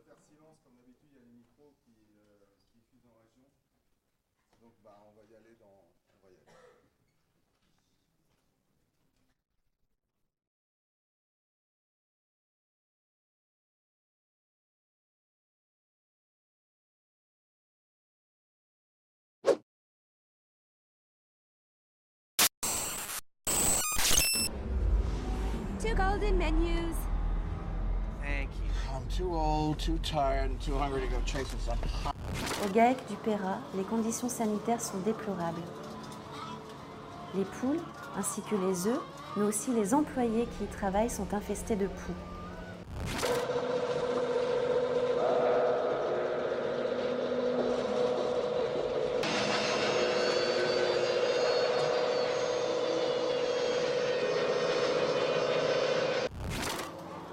faire silence, comme d'habitude, il y a les micros qui diffusent en région. Donc on va y aller on va y aller. Two golden menus. Thank you. I'm too old, too tired, and too hungry to go chasing some hot. Au GAEC du Péra, les conditions sanitaires sont déplorables. Les poules, ainsi que les œufs, mais aussi les employés qui y travaillent sont infestés de poux.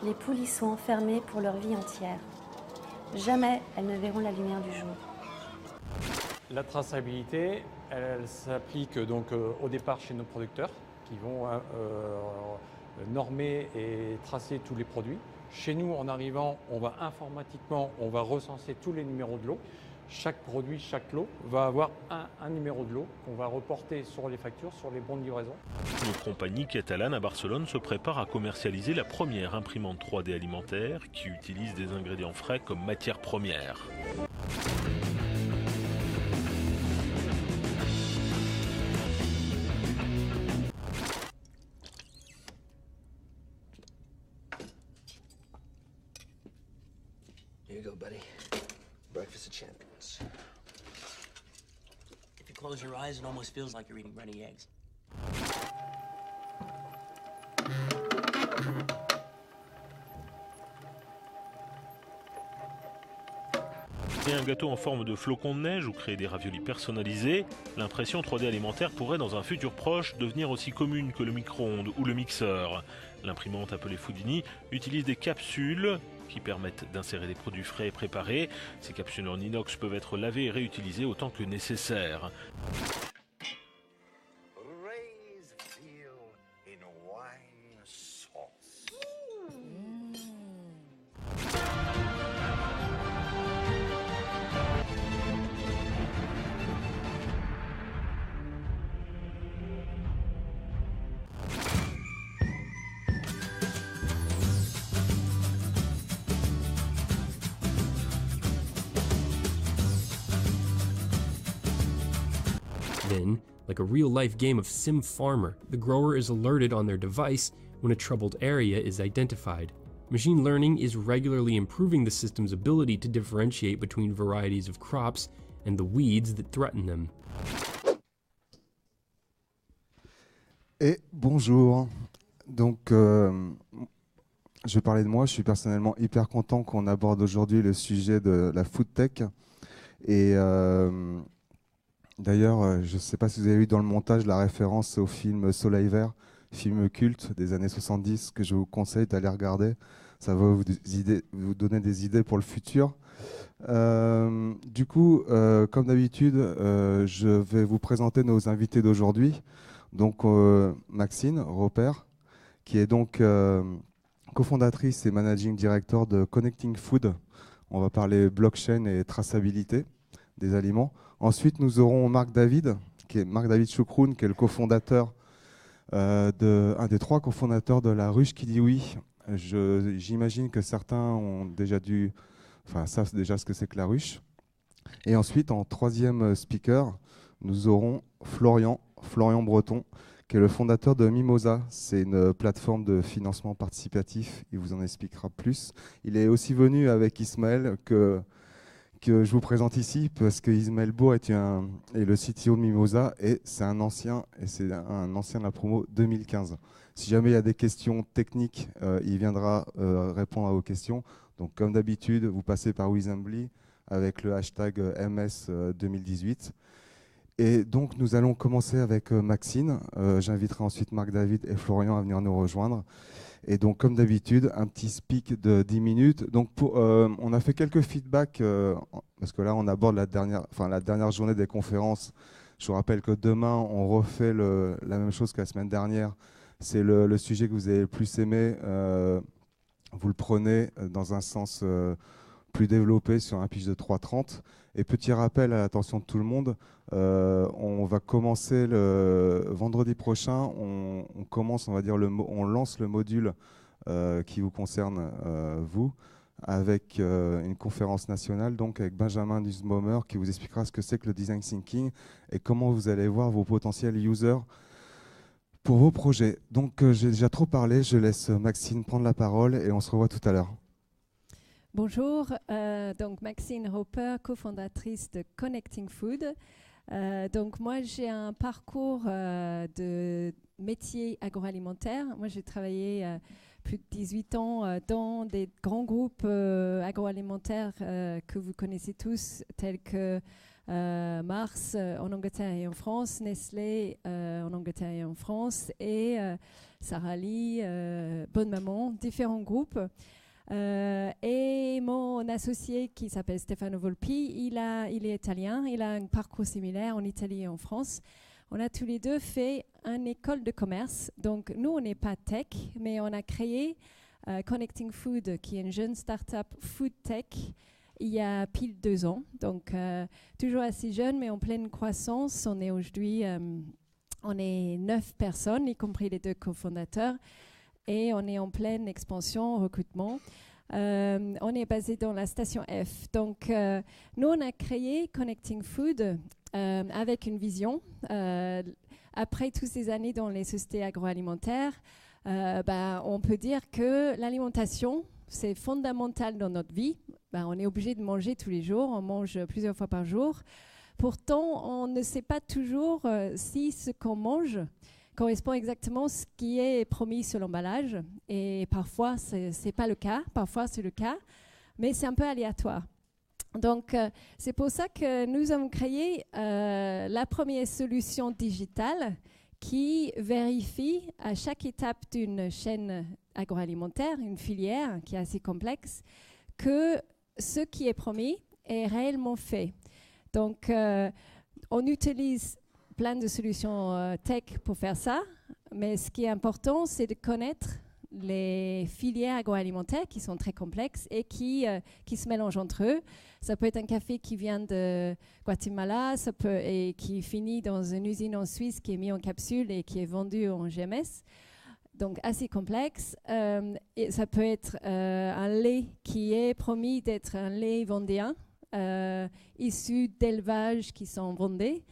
Les poules y sont enfermées pour leur vie entière. Jamais elles ne verront la lumière du jour. La traçabilité, elle s'applique donc au départ chez nos producteurs qui vont normer et tracer tous les produits. Chez nous, en arrivant, on va informatiquement, on va recenser tous les numéros de lot. Chaque produit, chaque lot va avoir un numéro de lot qu'on va reporter sur les factures, sur les bons de livraison. Une compagnie catalane à Barcelone se prépare à commercialiser la première imprimante 3D alimentaire qui utilise des ingrédients frais comme matière première. Here you go, buddy. Breakfast of champions. If you close your eyes, it almost feels like you're eating runny eggs. Et un gâteau en forme de flocon de neige ou créer des raviolis personnalisés, l'impression 3D alimentaire pourrait dans un futur proche devenir aussi commune que le micro-ondes ou le mixeur. L'imprimante appelée Foodini utilise des capsules qui permettent d'insérer des produits frais et préparés. Ces capsules en inox peuvent être lavées et réutilisées autant que nécessaire. Raised veal in wine sauce. Then, like a real-life game of Sim Farmer, the grower is alerted on their device when a troubled area is identified. Machine learning is regularly improving the system's ability to differentiate between varieties of crops and the weeds that threaten them. Et bonjour. Donc, je vais parler de moi. Je suis personnellement hyper content qu'on aborde aujourd'hui le sujet de la food tech. Et d'ailleurs, je ne sais pas si vous avez vu dans le montage la référence au film Soleil Vert, film culte des années 70 que je vous conseille d'aller regarder. Ça va vous donner des idées pour le futur. Du coup, comme d'habitude, je vais vous présenter nos invités d'aujourd'hui. Donc, Maxine Roper, qui est donc cofondatrice et managing director de Connecting Food. On va parler blockchain et traçabilité des aliments. Ensuite, nous aurons Marc David Choukroun, qui est le cofondateur, un des 3 cofondateurs de la ruche qui dit oui. J'imagine que certains savent déjà ce que c'est que la ruche. Et ensuite, en 3e speaker, nous aurons Florian Breton, qui est le fondateur de Mimosa. C'est une plateforme de financement participatif. Il vous en expliquera plus. Il est aussi venu avec Ismaël, que je vous présente ici, parce que Ismaël Bourg est le CTO de Mimosa, et c'est un ancien de la promo 2015. Si jamais il y a des questions techniques, il viendra répondre à vos questions. Donc, comme d'habitude, vous passez par Weassembly avec le hashtag MS 2018. Et donc, nous allons commencer avec Maxine. J'inviterai ensuite Marc David et Florian à venir nous rejoindre. Et donc, comme d'habitude, un petit speak de 10 minutes. Donc, on a fait quelques feedbacks, parce que là, on aborde la dernière journée des conférences. Je vous rappelle que demain, on refait la même chose que la semaine dernière. C'est le sujet que vous avez le plus aimé. Vous le prenez dans un sens plus développé sur un pitch de 3,30. Et petit rappel à l'attention de tout le monde, on va commencer le vendredi prochain, on commence, on va dire, on lance le module qui vous concerne, vous, avec une conférence nationale, donc avec Benjamin Nussbaumer, qui vous expliquera ce que c'est que le design thinking et comment vous allez voir vos potentiels users pour vos projets. Donc j'ai déjà trop parlé, je laisse Maxine prendre la parole et on se revoit tout à l'heure. Bonjour, donc Maxine Roper, cofondatrice de Connecting Food. Donc moi j'ai un parcours de métier agroalimentaire. Moi j'ai travaillé plus de 18 ans dans des grands groupes agroalimentaires que vous connaissez tous, tels que Mars en Angleterre et en France, Nestlé en Angleterre et en France, et Sara Lee, Bonne Maman, différents groupes. Et mon associé qui s'appelle Stefano Volpi, il est italien, il a un parcours similaire en Italie et en France. On a tous les deux fait une école de commerce. Donc nous, on n'est pas tech, mais on a créé Connecting Food, qui est une jeune start-up food tech, il y a pile 2 ans. Donc toujours assez jeune, mais en pleine croissance. On est aujourd'hui, on est 9 personnes, y compris les 2 cofondateurs. Et on est en pleine expansion, recrutement. On est basé dans la station F. Donc, nous, on a créé Connecting Food avec une vision. Après toutes ces années dans les sociétés agroalimentaires, on peut dire que l'alimentation, c'est fondamental dans notre vie. On est obligé de manger tous les jours. On mange plusieurs fois par jour. Pourtant, on ne sait pas toujours si ce qu'on mange correspond exactement à ce qui est promis sur l'emballage. Et parfois, ce n'est pas le cas. Parfois, c'est le cas. Mais c'est un peu aléatoire. Donc, c'est pour ça que nous avons créé la première solution digitale qui vérifie à chaque étape d'une chaîne agroalimentaire, une filière qui est assez complexe, que ce qui est promis est réellement fait. Donc, on utilise plein de solutions tech pour faire ça, mais ce qui est important, c'est de connaître les filières agroalimentaires qui sont très complexes et qui se mélangent entre eux. Ça peut être un café qui vient de Guatemala et qui finit dans une usine en Suisse qui est mis en capsule et qui est vendu en GMS. Donc assez complexe. Et ça peut être un lait qui est promis d'être un lait vendéen, issu d'élevages qui sont vendés.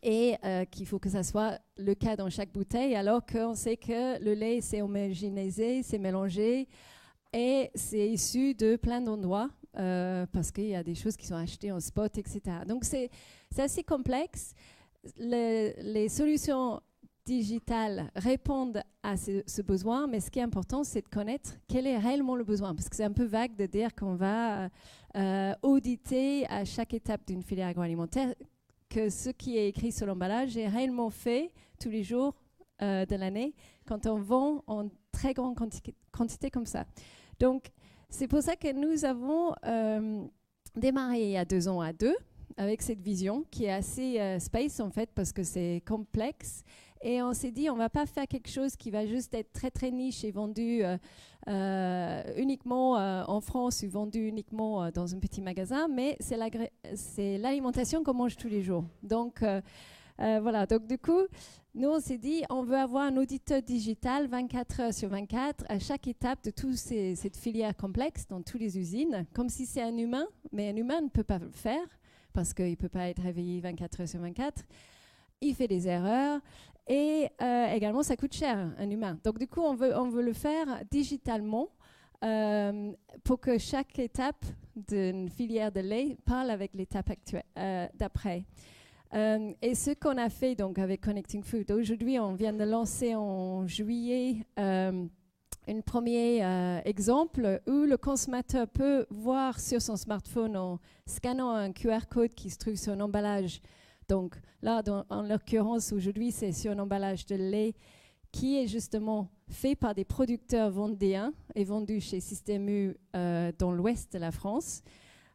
Et qu'il faut que ça soit le cas dans chaque bouteille, alors qu'on sait que le lait, c'est homogénéisé, c'est mélangé, et c'est issu de plein d'endroits, parce qu'il y a des choses qui sont achetées en spot, etc. Donc, c'est assez complexe. Les solutions digitales répondent à ce besoin, mais ce qui est important, c'est de connaître quel est réellement le besoin, parce que c'est un peu vague de dire qu'on va auditer à chaque étape d'une filière agroalimentaire que ce qui est écrit sur l'emballage est réellement fait tous les jours de l'année quand on vend en très grande quantité comme ça. Donc, c'est pour ça que nous avons démarré il y a 2 ans à 2 avec cette vision qui est assez space en fait parce que c'est complexe. Et on s'est dit, on ne va pas faire quelque chose qui va juste être très très niche et vendu uniquement en France ou vendu uniquement dans un petit magasin, mais c'est l'alimentation qu'on mange tous les jours. Donc voilà, donc du coup, nous on s'est dit, on veut avoir un auditeur digital 24 heures sur 24 à chaque étape de toute cette filière complexe dans toutes les usines, comme si c'est un humain, mais un humain ne peut pas le faire parce qu'il ne peut pas être réveillé 24 heures sur 24. Il fait des erreurs. Et également, ça coûte cher, un humain. Donc, du coup, on veut le faire digitalement pour que chaque étape d'une filière de lait parle avec l'étape d'après. Et ce qu'on a fait donc, avec Connecting Food, aujourd'hui, on vient de lancer en juillet un premier exemple où le consommateur peut voir sur son smartphone en scannant un QR code qui se trouve sur un emballage. Donc là, en l'occurrence, aujourd'hui, c'est sur un emballage de lait qui est justement fait par des producteurs vendéens et vendu chez Système U dans l'ouest de la France.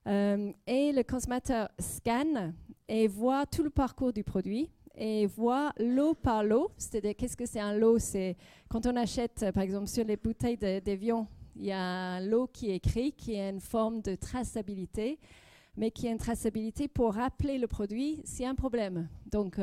Et le consommateur scanne et voit tout le parcours du produit et voit lot par lot. C'est-à-dire, qu'est-ce que c'est un lot? C'est quand on achète, par exemple, sur les bouteilles d'Evian, Il y a un lot qui est écrit, qui est une forme de traçabilité, mais qui est une traçabilité pour rappeler le produit s'il y a un problème. Donc,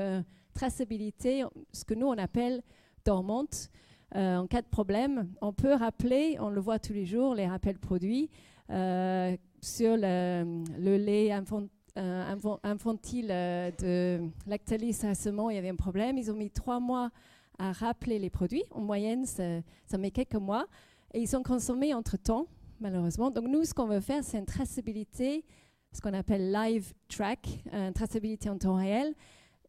traçabilité, ce que nous, on appelle dormante. En cas de problème, on peut rappeler, on le voit tous les jours, les rappels produits sur le lait infantile de Lactalis récemment, il y avait un problème. Ils ont mis 3 mois à rappeler les produits. En moyenne, ça met quelques mois. Et ils sont consommés entre-temps, malheureusement. Donc nous, ce qu'on veut faire, c'est une traçabilité, ce qu'on appelle live track, une traçabilité en temps réel.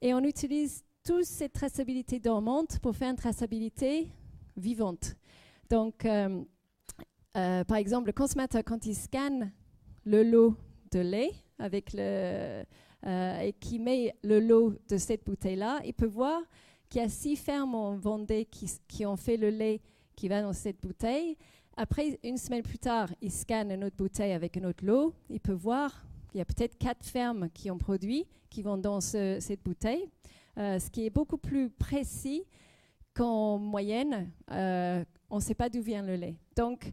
Et on utilise toute cette traçabilité dormante pour faire une traçabilité vivante. Donc, par exemple, le consommateur, quand il scanne le lot de lait avec et qui met le lot de cette bouteille-là, il peut voir qu'il y a 6 fermes en Vendée qui ont fait le lait qui va dans cette bouteille. Après, une semaine plus tard, il scanne une autre bouteille avec un autre lot. Il peut voir qu'il y a peut-être 4 fermes qui ont produit, qui vont dans cette bouteille, ce qui est beaucoup plus précis qu'en moyenne. On ne sait pas d'où vient le lait. Donc,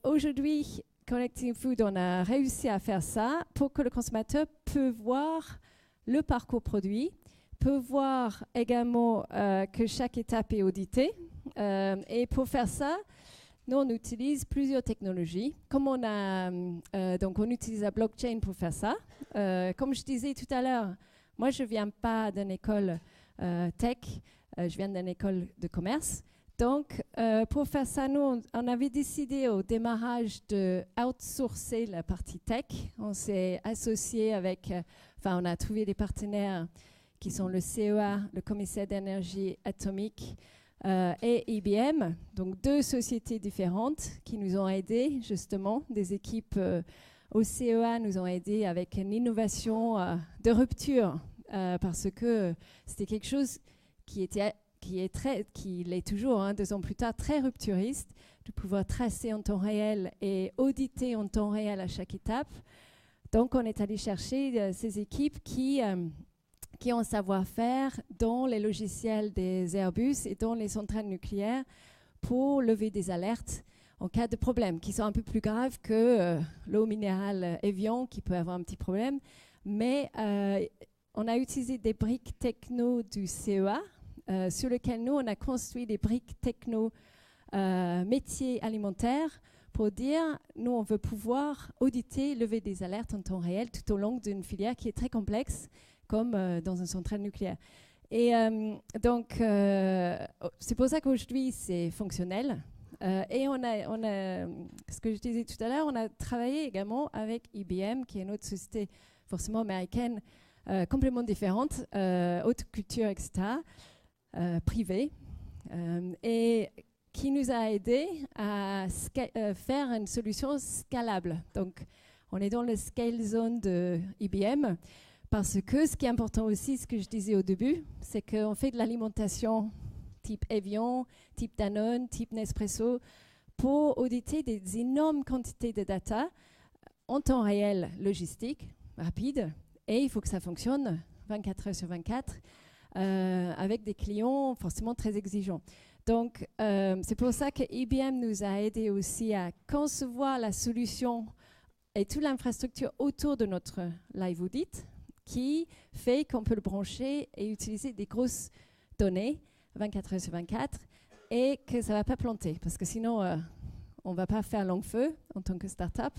aujourd'hui, Connecting Food, on a réussi à faire ça pour que le consommateur peut voir le parcours produit, peut voir également que chaque étape est auditée. Et pour faire ça, nous, on utilise plusieurs technologies. Comme donc on utilise la blockchain pour faire ça. Comme je disais tout à l'heure, moi, je ne viens pas d'une école tech, je viens d'une école de commerce. Donc, pour faire ça, nous, on avait décidé au démarrage de outsourcer la partie tech. On s'est associé avec, on a trouvé des partenaires qui sont le CEA, le commissaire d'énergie atomique, et IBM, donc 2 sociétés différentes qui nous ont aidés, justement, des équipes au CEA nous ont aidés avec une innovation de rupture, parce que c'était quelque chose qui l'est toujours, 2 ans plus tard, très rupturiste, de pouvoir tracer en temps réel et auditer en temps réel à chaque étape. Donc, on est allé chercher ces équipes qui ont un savoir-faire dans les logiciels des Airbus et dans les centrales nucléaires pour lever des alertes en cas de problème, qui sont un peu plus graves que l'eau minérale Evian, qui peut avoir un petit problème. Mais on a utilisé des briques techno du CEA, sur lesquelles nous, on a construit des briques techno métiers alimentaires pour dire, nous, on veut pouvoir auditer, lever des alertes en temps réel tout au long d'une filière qui est très complexe, comme dans une centrale nucléaire. Et donc, c'est pour ça qu'aujourd'hui, c'est fonctionnel. Et on a, ce que je disais tout à l'heure, on a travaillé également avec IBM, qui est une autre société forcément américaine, complètement différente, haute culture, etc., privée, et qui nous a aidés à faire une solution scalable. Donc, on est dans le scale zone de IBM, parce que ce qui est important aussi, ce que je disais au début, c'est qu'on fait de l'alimentation type Evian, type Danone, type Nespresso, pour auditer des énormes quantités de data en temps réel logistique, rapide, et il faut que ça fonctionne 24 heures sur 24, avec des clients forcément très exigeants. Donc, c'est pour ça que IBM nous a aidés aussi à concevoir la solution et toute l'infrastructure autour de notre live audit, qui fait qu'on peut le brancher et utiliser des grosses données 24 heures sur 24 et que ça ne va pas planter, parce que sinon, on ne va pas faire long feu en tant que start-up.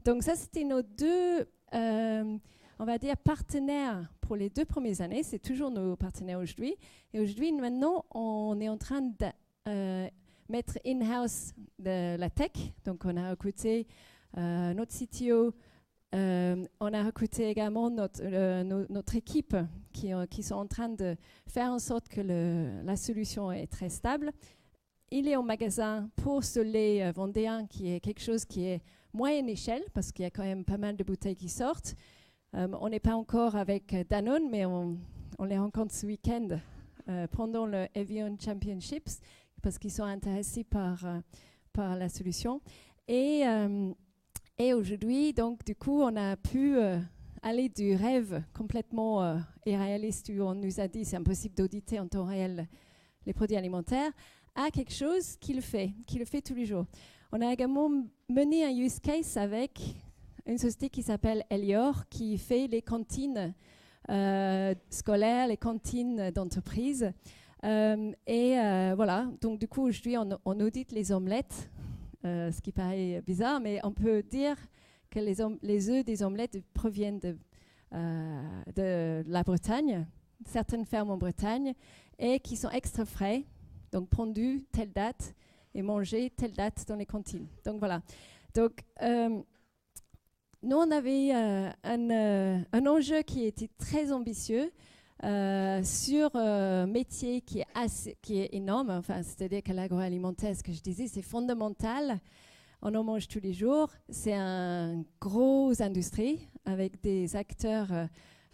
Donc ça, c'était nos 2, on va dire, partenaires pour les 2 premières années. C'est toujours nos partenaires aujourd'hui. Et aujourd'hui, maintenant, on est en train de mettre in-house de la tech. Donc, on a recruté notre CTO. On a recruté également notre équipe qui sont en train de faire en sorte que la solution est très stable. Il est en magasin pour ce lait vendéen, qui est quelque chose qui est moyenne échelle, parce qu'il y a quand même pas mal de bouteilles qui sortent. On n'est pas encore avec Danone, mais on les rencontre ce week-end pendant le Evian Championships, parce qu'ils sont intéressés par la solution. Et aujourd'hui, donc, du coup, on a pu aller du rêve complètement irréaliste où on nous a dit c'est impossible d'auditer en temps réel les produits alimentaires, a quelque chose qui le fait tous les jours. On a également mené un use case avec une société qui s'appelle Elior, qui fait les cantines scolaires, les cantines d'entreprise. Voilà, donc du coup, aujourd'hui, on audite les omelettes, ce qui paraît bizarre, mais on peut dire que les œufs des omelettes proviennent de la Bretagne, certaines fermes en Bretagne, et qui sont extra frais, donc pondus telle date et mangés telle date dans les cantines. Donc voilà. Donc, nous, on avait un enjeu qui était très ambitieux sur un métier qui est énorme. Enfin, c'est-à-dire que l'agroalimentaire, ce que je disais, c'est fondamental. On en mange tous les jours. C'est une grosse industrie avec des acteurs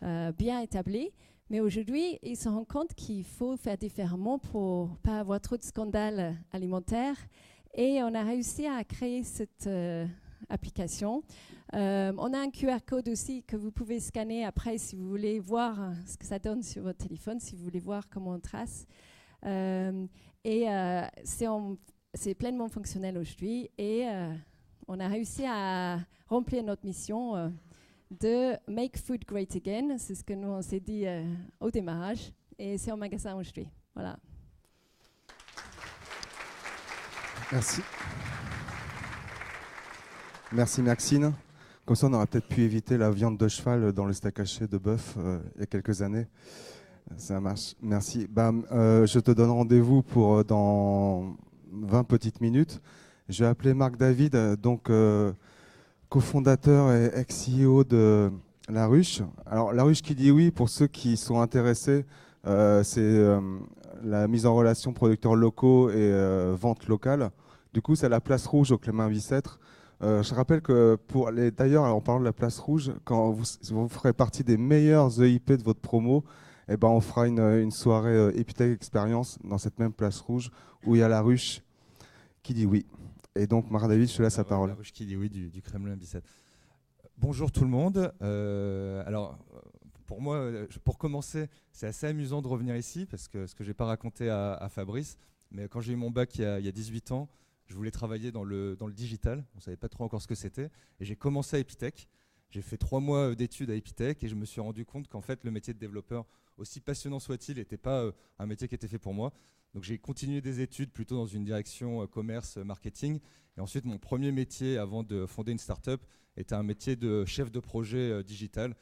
bien établis. Mais aujourd'hui, ils se rendent compte qu'il faut faire différemment pour ne pas avoir trop de scandales alimentaires. Et on a réussi à créer cette application. On a un QR code aussi que vous pouvez scanner après si vous voulez voir ce que ça donne sur votre téléphone, si vous voulez voir comment on trace. C'est pleinement fonctionnel aujourd'hui et on a réussi à remplir notre mission de Make Food Great Again. C'est ce que nous on s'est dit au démarrage et c'est en magasin aujourd'hui. Voilà. Merci. Merci Maxine. Comme ça, on aurait peut-être pu éviter la viande de cheval dans le steak haché de bœuf il y a quelques années. Ça marche. Merci. Je te donne rendez-vous pour dans 20 petites minutes. Je vais appeler Marc David, donc cofondateur et ex-CEO de La Ruche. Alors, La Ruche qui dit oui, pour ceux qui sont intéressés, c'est la mise en relation producteurs locaux et vente locale. Du coup, c'est la place rouge au Clément-Bicêtre. Je rappelle que d'ailleurs, en parlant de la place rouge, quand vous ferez partie des meilleurs EIP de votre promo, eh ben, on fera une soirée Epitech Experience dans cette même place rouge où il y a La Ruche qui dit oui. Et donc, Marc David, je te laisse la parole. La Ruche qui dit oui du Kremlin-Bicêtre. Bonjour tout le monde. Alors, pour moi, pour commencer, c'est assez amusant de revenir ici parce que ce que je n'ai pas raconté à Fabrice, mais quand j'ai eu mon bac il y a 18 ans, je voulais travailler dans le digital. On ne savait pas trop encore ce que c'était. Et j'ai commencé à Epitech. J'ai fait 3 mois d'études à Epitech et je me suis rendu compte qu'en fait, le métier de développeur, aussi passionnant soit-il, n'était pas un métier qui était fait pour moi. Donc j'ai continué des études plutôt dans une direction commerce, marketing. Et ensuite, mon premier métier avant de fonder une start-up était un métier de chef de projet digital.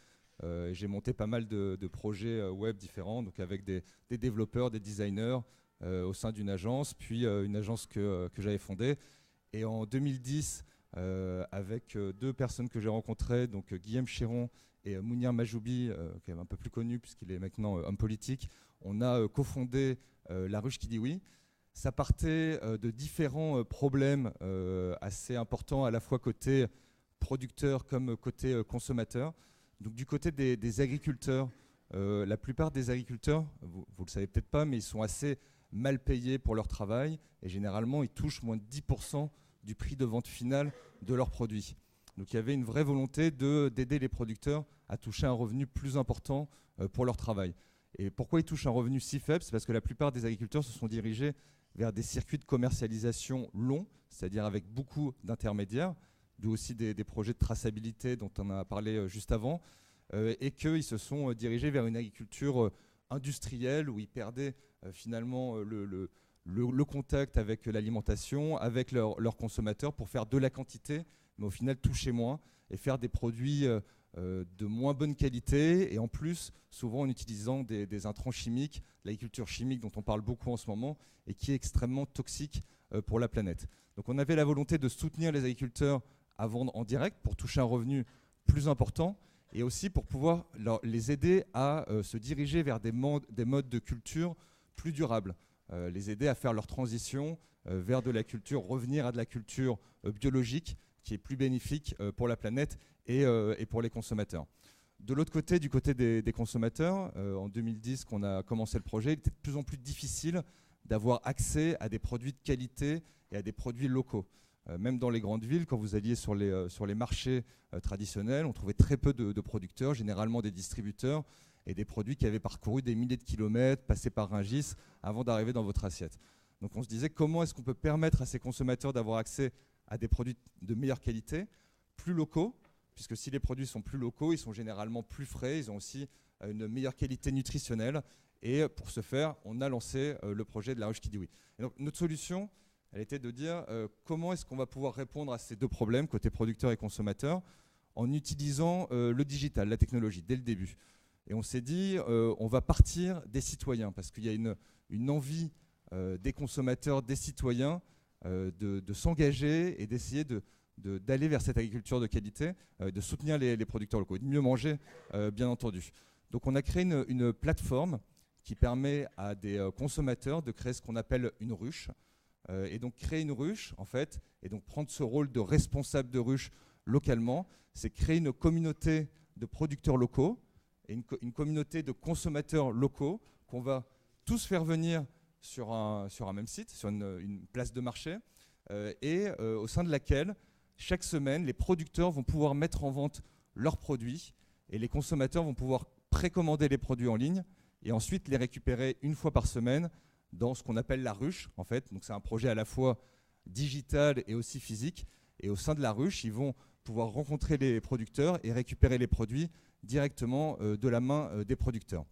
J'ai monté pas mal de projets web différents, donc avec des développeurs, des designers au sein d'une agence, puis une agence que j'avais fondée. Et en 2010, avec 2 personnes que j'ai rencontrées, donc Guillaume Chéron et Mounir Majoubi, qui est un peu plus connu puisqu'il est maintenant homme politique, on a cofondé La Ruche qui dit oui. Ça partait de différents problèmes assez importants, à la fois côté producteur comme côté consommateur. Donc du côté des agriculteurs, la plupart des agriculteurs, vous ne le savez peut-être pas, mais ils sont assez mal payés pour leur travail et généralement ils touchent moins de 10% du prix de vente final de leurs produits. Donc il y avait une vraie volonté d'aider les producteurs à toucher un revenu plus important pour leur travail. Et pourquoi ils touchent un revenu si faible? C'est parce que la plupart des agriculteurs se sont dirigés vers des circuits de commercialisation longs, c'est-à-dire avec beaucoup d'intermédiaires, d'où aussi des projets de traçabilité dont on a parlé juste avant, et qu'ils se sont dirigés vers une agriculture industrielle où ils perdaient finalement le contact avec l'alimentation, avec leurs consommateurs pour faire de la quantité, mais au final toucher moins et faire des produits de moins bonne qualité et en plus souvent en utilisant des intrants chimiques, l'agriculture chimique dont on parle beaucoup en ce moment et qui est extrêmement toxique pour la planète. Donc on avait la volonté de soutenir les agriculteurs à vendre en direct pour toucher un revenu plus important et aussi pour pouvoir les aider à se diriger vers des modes de culture plus durables, les aider à faire leur transition vers de la culture, revenir à de la culture biologique qui est plus bénéfique pour la planète et pour les consommateurs. De l'autre côté, du côté des consommateurs, en 2010, qu'on a commencé le projet, il était de plus en plus difficile d'avoir accès à des produits de qualité et à des produits locaux. Même dans les grandes villes, quand vous alliez sur les marchés traditionnels, on trouvait très peu de producteurs, généralement des distributeurs, et des produits qui avaient parcouru des milliers de kilomètres, passé par Rungis, avant d'arriver dans votre assiette. Donc on se disait comment est-ce qu'on peut permettre à ces consommateurs d'avoir accès à des produits de meilleure qualité, plus locaux, puisque si les produits sont plus locaux, ils sont généralement plus frais, ils ont aussi une meilleure qualité nutritionnelle. Et pour ce faire, on a lancé le projet de la ruche qui dit oui. Et donc notre solution, elle était de dire comment est-ce qu'on va pouvoir répondre à ces deux problèmes, côté producteur et consommateur, en utilisant le digital, la technologie, dès le début. Et on s'est dit, on va partir des citoyens, parce qu'il y a une envie des consommateurs, des citoyens, de s'engager et d'essayer d'aller vers cette agriculture de qualité, de soutenir les producteurs locaux, de mieux manger, bien entendu. Donc on a créé une plateforme qui permet à des consommateurs de créer ce qu'on appelle une ruche. Et donc créer une ruche, en fait, et donc prendre ce rôle de responsable de ruche localement, c'est créer une communauté de producteurs locaux et une communauté de consommateurs locaux qu'on va tous faire venir sur un même site, sur une place de marché, au sein de laquelle, chaque semaine, les producteurs vont pouvoir mettre en vente leurs produits et les consommateurs vont pouvoir précommander les produits en ligne et ensuite les récupérer une fois par semaine dans ce qu'on appelle la ruche, en fait. Donc c'est un projet à la fois digital et aussi physique. Et au sein de la ruche, ils vont pouvoir rencontrer les producteurs et récupérer les produits directement de la main des producteurs.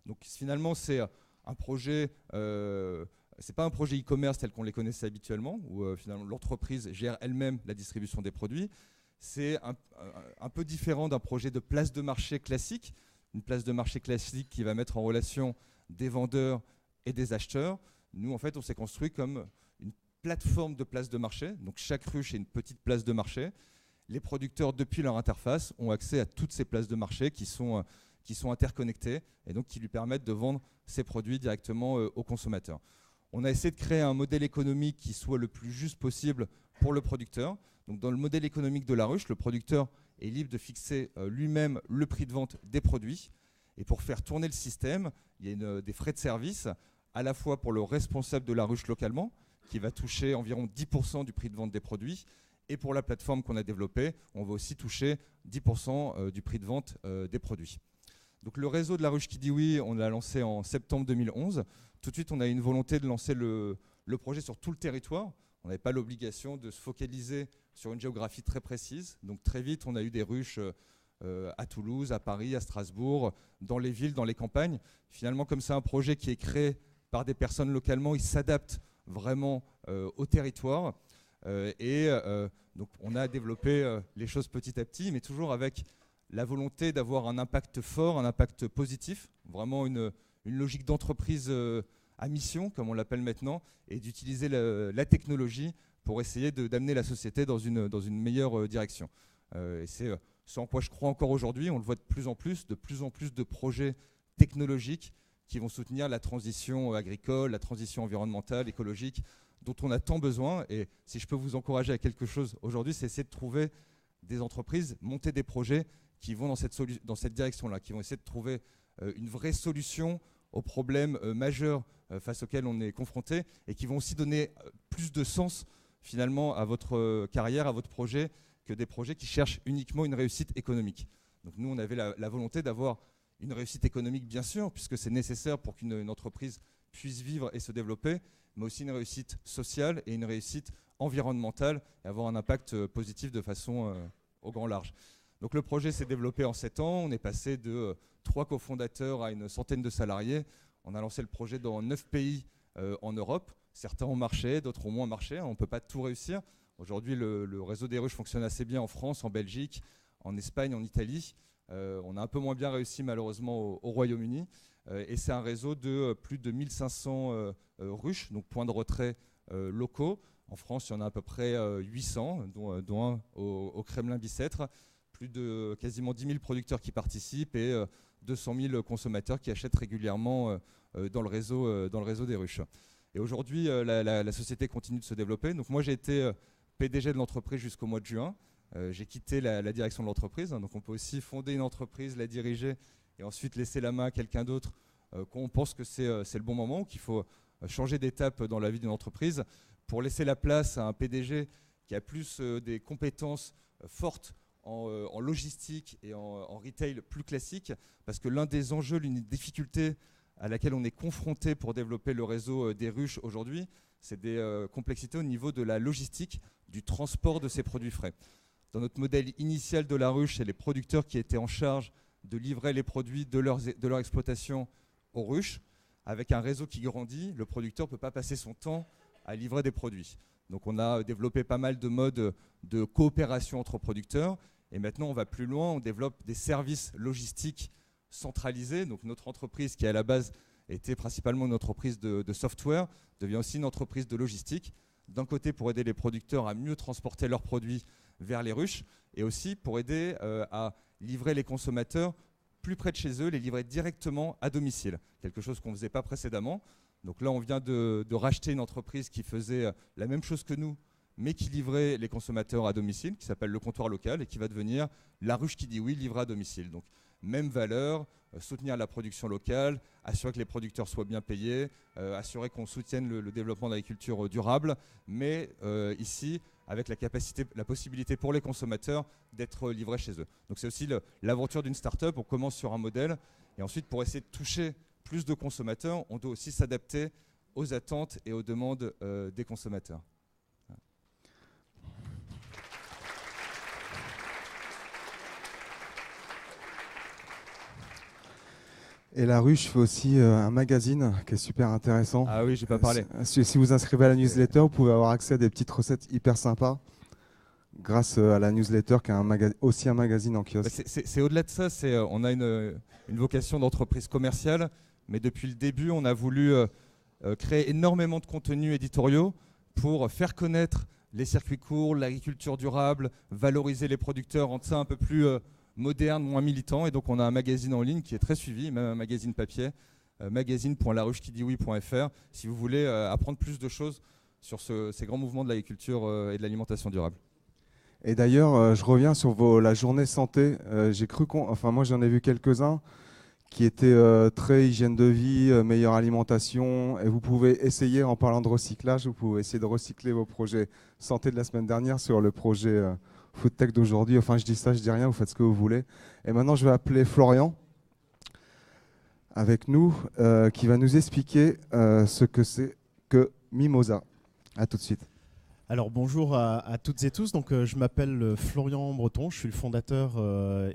Donc finalement, c'est un projet, c'est pas un projet e-commerce tel qu'on les connaissait habituellement, où finalement l'entreprise gère elle-même la distribution des produits. C'est un peu différent d'un projet de place de marché classique, une place de marché classique qui va mettre en relation des vendeurs et des acheteurs. Nous, en fait, on s'est construit comme une plateforme de place de marché. Donc, chaque ruche est une petite place de marché. Les producteurs, depuis leur interface, ont accès à toutes ces places de marché qui sont interconnectées et donc qui lui permettent de vendre ses produits directement aux consommateurs. On a essayé de créer un modèle économique qui soit le plus juste possible pour le producteur. Donc, dans le modèle économique de la ruche, le producteur est libre de fixer lui-même le prix de vente des produits. Et pour faire tourner le système, il y a des frais de service, à la fois pour le responsable de la ruche localement, qui va toucher environ 10% du prix de vente des produits, et pour la plateforme qu'on a développée, on va aussi toucher 10% du prix de vente des produits. Donc le réseau de la ruche qui dit oui, on l'a lancé en septembre 2011. Tout de suite, on a eu une volonté de lancer le projet sur tout le territoire. On n'avait pas l'obligation de se focaliser sur une géographie très précise. Donc très vite, on a eu des ruches à Toulouse, à Paris, à Strasbourg, dans les villes, dans les campagnes. Finalement, comme c'est un projet qui est créé par des personnes localement, il s'adapte vraiment au territoire. Donc on a développé les choses petit à petit, mais toujours avec la volonté d'avoir un impact fort, un impact positif, vraiment une logique d'entreprise à mission, comme on l'appelle maintenant, et d'utiliser la technologie pour essayer d'amener la société dans une meilleure direction. Et c'est ce en quoi je crois encore aujourd'hui. On le voit de plus en plus de projets technologiques qui vont soutenir la transition agricole, la transition environnementale, écologique, dont on a tant besoin. Et si je peux vous encourager à quelque chose aujourd'hui, c'est essayer de trouver des entreprises, monter des projets qui vont dans cette direction-là, qui vont essayer de trouver une vraie solution aux problèmes majeurs face auxquels on est confronté et qui vont aussi donner plus de sens finalement à votre carrière, à votre projet, que des projets qui cherchent uniquement une réussite économique. Donc nous, on avait la volonté d'avoir une réussite économique, bien sûr, puisque c'est nécessaire pour qu'une entreprise puisse vivre et se développer, mais aussi une réussite sociale et une réussite environnementale et avoir un impact positif de façon au grand large. Donc le projet s'est développé en 7 ans. On est passé de 3 cofondateurs à une centaine de salariés. On a lancé le projet dans 9 pays en Europe. Certains ont marché, d'autres ont moins marché. On ne peut pas tout réussir. Aujourd'hui, le réseau des ruches fonctionne assez bien en France, en Belgique, en Espagne, en Italie. On a un peu moins bien réussi malheureusement au Royaume-Uni. Et c'est un réseau de plus de 1500 ruches, donc points de retrait locaux. En France, il y en a à peu près 800, dont un au Kremlin-Bicêtre. Plus de quasiment 10 000 producteurs qui participent et 200 000 consommateurs qui achètent régulièrement dans le réseau des ruches. Et aujourd'hui, la société continue de se développer. Donc moi, j'ai été PDG de l'entreprise jusqu'au mois de juin. J'ai quitté la direction de l'entreprise. Donc on peut aussi fonder une entreprise, la diriger et ensuite laisser la main à quelqu'un d'autre quand on pense que c'est le bon moment ou qu'il faut changer d'étape dans la vie d'une entreprise pour laisser la place à un PDG qui a plus des compétences fortes en logistique et en retail plus classique, parce que l'un des enjeux, l'une des difficultés à laquelle on est confronté pour développer le réseau des ruches aujourd'hui, c'est des complexités au niveau de la logistique, du transport de ces produits frais. Dans notre modèle initial de la ruche, c'est les producteurs qui étaient en charge de livrer les produits de leur exploitation aux ruches. Avec un réseau qui grandit, le producteur ne peut pas passer son temps à livrer des produits. Donc on a développé pas mal de modes de coopération entre producteurs. Et maintenant, on va plus loin, on développe des services logistiques centralisés. Donc notre entreprise, qui à la base était principalement une entreprise de software, devient aussi une entreprise de logistique. D'un côté, pour aider les producteurs à mieux transporter leurs produits vers les ruches, et aussi pour aider à livrer les consommateurs plus près de chez eux, les livrer directement à domicile. Quelque chose qu'on ne faisait pas précédemment. Donc là, on vient de racheter une entreprise qui faisait la même chose que nous, mais qui livrait les consommateurs à domicile, qui s'appelle Le Comptoir Local, et qui va devenir La Ruche qui dit oui, livrée à domicile. Donc même valeur, soutenir la production locale, assurer que les producteurs soient bien payés, assurer qu'on soutienne le développement de l'agriculture durable, mais ici, avec la possibilité pour les consommateurs d'être livrés chez eux. Donc c'est aussi l'aventure d'une start-up. On commence sur un modèle, et ensuite, pour essayer de toucher plus de consommateurs, on doit aussi s'adapter aux attentes et aux demandes des consommateurs. Et La Ruche fait aussi un magazine qui est super intéressant. Ah oui, j'ai pas parlé. Si vous inscrivez à la newsletter, vous pouvez avoir accès à des petites recettes hyper sympas grâce à la newsletter qui est aussi un magazine en kiosque. C'est au-delà de ça, on a une vocation d'entreprise commerciale, mais depuis le début, on a voulu créer énormément de contenus éditoriaux pour faire connaître les circuits courts, l'agriculture durable, valoriser les producteurs, rendre ça un peu plus moderne, moins militant. Et donc on a un magazine en ligne qui est très suivi, même un magazine papier, magazine.laruchequidioui.fr, si vous voulez apprendre plus de choses sur ces grands mouvements de l'agriculture et de l'alimentation durable. Et d'ailleurs, je reviens sur la journée santé. Moi j'en ai vu quelques-uns qui étaient très hygiène de vie, meilleure alimentation. Et vous pouvez essayer, en parlant de recyclage, vous pouvez essayer de recycler vos projets santé de la semaine dernière sur le projet Foodtech d'aujourd'hui. Enfin, je dis ça, je dis rien, vous faites ce que vous voulez. Et maintenant, je vais appeler Florian avec nous, qui va nous expliquer ce que c'est que Mimosa. À tout de suite. Alors bonjour à toutes et tous, donc, je m'appelle Florian Breton, je suis le fondateur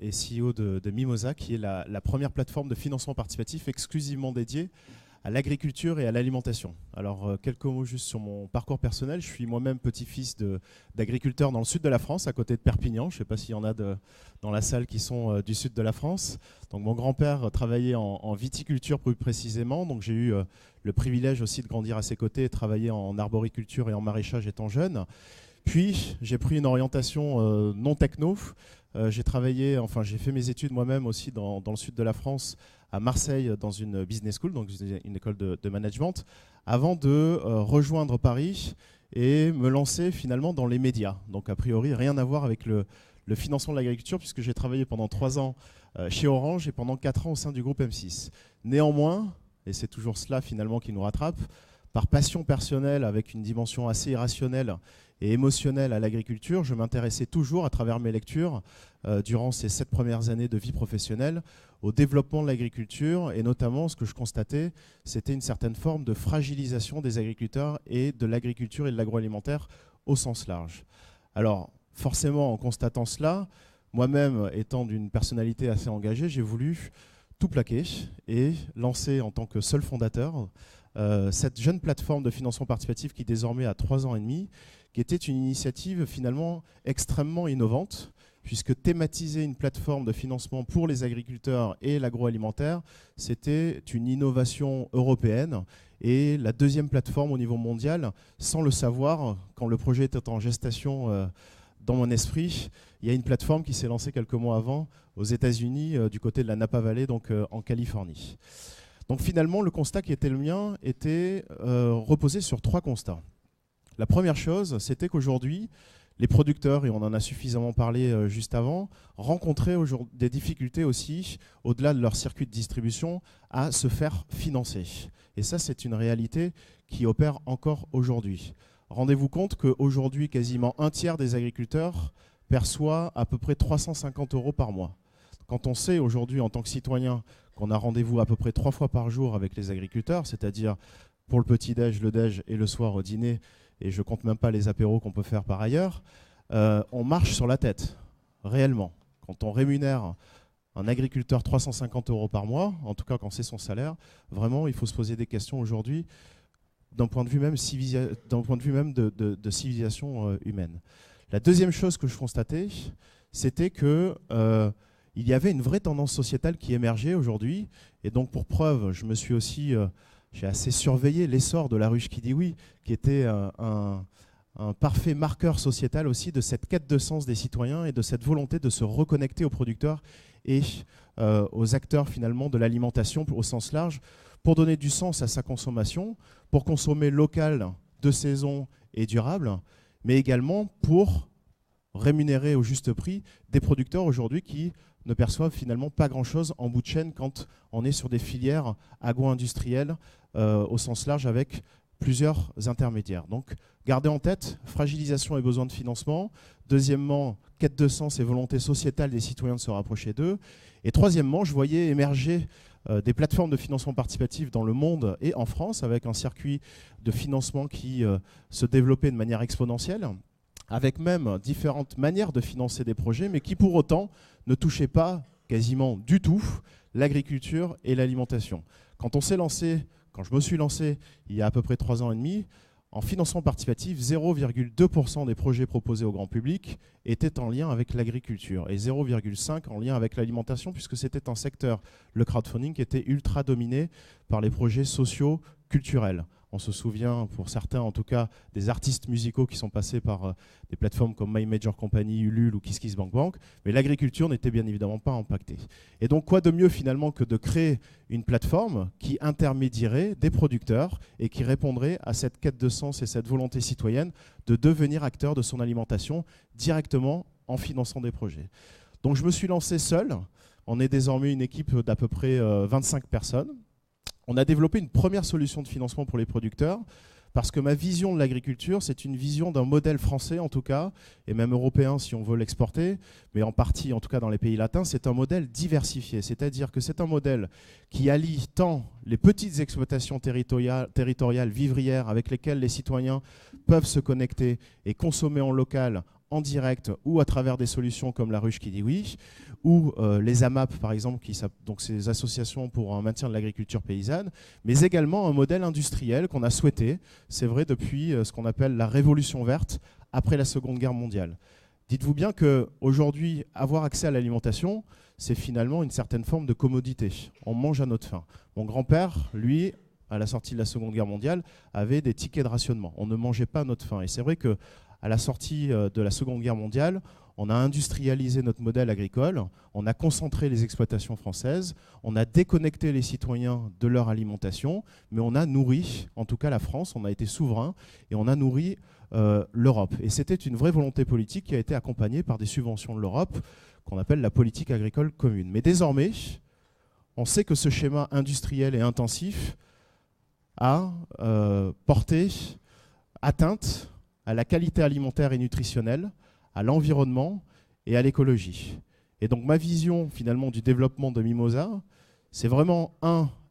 et CEO de Mimosa, qui est la première plateforme de financement participatif exclusivement dédiée à l'agriculture et à l'alimentation. Alors quelques mots juste sur mon parcours personnel. Je suis moi-même petit-fils d'agriculteurs dans le sud de la France, à côté de Perpignan. Je ne sais pas s'il y en a dans la salle qui sont du sud de la France. Donc mon grand-père travaillait en viticulture plus précisément, donc j'ai eu le privilège aussi de grandir à ses côtés et travailler en arboriculture et en maraîchage étant jeune. Puis j'ai pris une orientation non techno. J'ai fait mes études moi-même aussi dans le sud de la France, à Marseille, dans une business school, donc une école de management, avant de rejoindre Paris et me lancer finalement dans les médias. Donc a priori, rien à voir avec le financement de l'agriculture, puisque j'ai travaillé pendant 3 ans chez Orange et pendant 4 ans au sein du groupe M6. Néanmoins, et c'est toujours cela finalement qui nous rattrape, par passion personnelle, avec une dimension assez irrationnelle et émotionnelle à l'agriculture, je m'intéressais toujours, à travers mes lectures, durant ces 7 premières années de vie professionnelle, au développement de l'agriculture, et notamment ce que je constatais, c'était une certaine forme de fragilisation des agriculteurs et de l'agriculture et de l'agroalimentaire au sens large. Alors, forcément, en constatant cela, moi-même étant d'une personnalité assez engagée, j'ai voulu tout plaquer et lancer en tant que seul fondateur cette jeune plateforme de financement participatif qui désormais a 3 ans et demi, qui était une initiative finalement extrêmement innovante, puisque thématiser une plateforme de financement pour les agriculteurs et l'agroalimentaire, c'était une innovation européenne et la deuxième plateforme au niveau mondial, sans le savoir, quand le projet était en gestation dans mon esprit, il y a une plateforme qui s'est lancée quelques mois avant aux États-Unis, du côté de la Napa Valley, donc en Californie. Donc finalement, le constat qui était le mien était reposé sur 3 constats. La première chose, c'était qu'aujourd'hui, les producteurs, et on en a suffisamment parlé juste avant, rencontraient des difficultés aussi, au-delà de leur circuit de distribution, à se faire financer. Et ça, c'est une réalité qui opère encore aujourd'hui. Rendez-vous compte qu'aujourd'hui, quasiment 1/3 des agriculteurs perçoit à peu près 350 € par mois. Quand on sait aujourd'hui, en tant que citoyen, qu'on a rendez-vous à peu près 3 fois par jour avec les agriculteurs, c'est-à-dire pour le petit-déj, le déj et le soir au dîner, et je ne compte même pas les apéros qu'on peut faire par ailleurs, on marche sur la tête, réellement. Quand on rémunère un agriculteur 350 € par mois, en tout cas quand c'est son salaire, vraiment il faut se poser des questions aujourd'hui d'un point de vue même, de civilisation humaine. La deuxième chose que je constatais, c'était que il y avait une vraie tendance sociétale qui émergeait aujourd'hui, et donc pour preuve, je me suis aussi, j'ai assez surveillé l'essor de la ruche qui dit oui, qui était un parfait marqueur sociétal aussi de cette quête de sens des citoyens et de cette volonté de se reconnecter aux producteurs et aux acteurs finalement de l'alimentation au sens large, pour donner du sens à sa consommation, pour consommer local, de saison et durable, mais également pour rémunérer au juste prix des producteurs aujourd'hui qui ne perçoivent finalement pas grand-chose en bout de chaîne quand on est sur des filières agro-industrielles au sens large avec plusieurs intermédiaires. Donc, gardez en tête, fragilisation et besoin de financement. Deuxièmement, quête de sens et volonté sociétale des citoyens de se rapprocher d'eux. Et troisièmement, je voyais émerger des plateformes de financement participatif dans le monde et en France, avec un circuit de financement qui se développait de manière exponentielle, avec même différentes manières de financer des projets, mais qui pour autant ne touchaient pas quasiment du tout l'agriculture et l'alimentation. Quand je me suis lancé il y a à peu près 3 ans et demi, en financement participatif, 0,2% des projets proposés au grand public étaient en lien avec l'agriculture et 0,5% en lien avec l'alimentation, puisque c'était un secteur, le crowdfunding, qui était ultra dominé par les projets sociaux, culturels. On se souvient, pour certains en tout cas, des artistes musicaux qui sont passés par des plateformes comme My Major Company, Ulule ou KissKissBankBank, mais l'agriculture n'était bien évidemment pas impactée. Et donc quoi de mieux finalement que de créer une plateforme qui intermédierait des producteurs et qui répondrait à cette quête de sens et cette volonté citoyenne de devenir acteur de son alimentation directement en finançant des projets. Donc je me suis lancé seul. On est désormais une équipe d'à peu près 25 personnes. On a développé une première solution de financement pour les producteurs parce que ma vision de l'agriculture, c'est une vision d'un modèle français en tout cas, et même européen si on veut l'exporter, mais en partie en tout cas dans les pays latins, c'est un modèle diversifié. C'est-à-dire que c'est un modèle qui allie tant les petites exploitations territoriales vivrières avec lesquelles les citoyens peuvent se connecter et consommer en local, en direct ou à travers des solutions comme la ruche qui dit oui, ou les AMAP par exemple, donc ces associations pour un maintien de l'agriculture paysanne, mais également un modèle industriel qu'on a souhaité, c'est vrai, depuis ce qu'on appelle la révolution verte après la Seconde Guerre mondiale. Dites-vous bien qu'aujourd'hui, avoir accès à l'alimentation, c'est finalement une certaine forme de commodité. On mange à notre faim. Mon grand-père, lui, à la sortie de la Seconde Guerre mondiale, avait des tickets de rationnement. On ne mangeait pas à notre faim. Et c'est vrai que à la sortie de la Seconde Guerre mondiale, on a industrialisé notre modèle agricole, on a concentré les exploitations françaises, on a déconnecté les citoyens de leur alimentation, mais on a nourri, en tout cas la France, on a été souverain et on a nourri l'Europe. Et c'était une vraie volonté politique qui a été accompagnée par des subventions de l'Europe qu'on appelle la politique agricole commune. Mais désormais, on sait que ce schéma industriel et intensif a porté atteinte à la qualité alimentaire et nutritionnelle, à l'environnement et à l'écologie. Et donc ma vision finalement du développement de Mimosa, c'est vraiment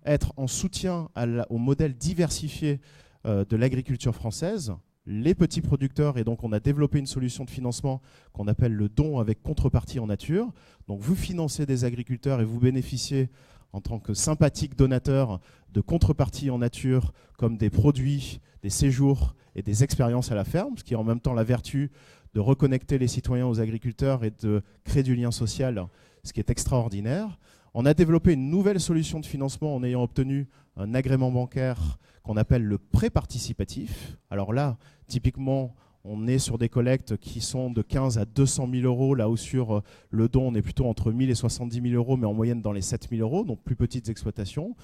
être en soutien au modèle diversifié de l'agriculture française, les petits producteurs, et donc on a développé une solution de financement qu'on appelle le don avec contrepartie en nature. Donc vous financez des agriculteurs et vous bénéficiez en tant que sympathique donateur de contreparties en nature comme des produits, des séjours et des expériences à la ferme, ce qui est en même temps la vertu de reconnecter les citoyens aux agriculteurs et de créer du lien social, ce qui est extraordinaire. On a développé une nouvelle solution de financement en ayant obtenu un agrément bancaire qu'on appelle le prêt participatif. Alors là, typiquement, on est sur des collectes qui sont de 15 à 200 000 euros, là où sur le don, on est plutôt entre 1 000 et 70 000 euros, mais en moyenne dans les 7 000 euros, donc plus petites exploitations.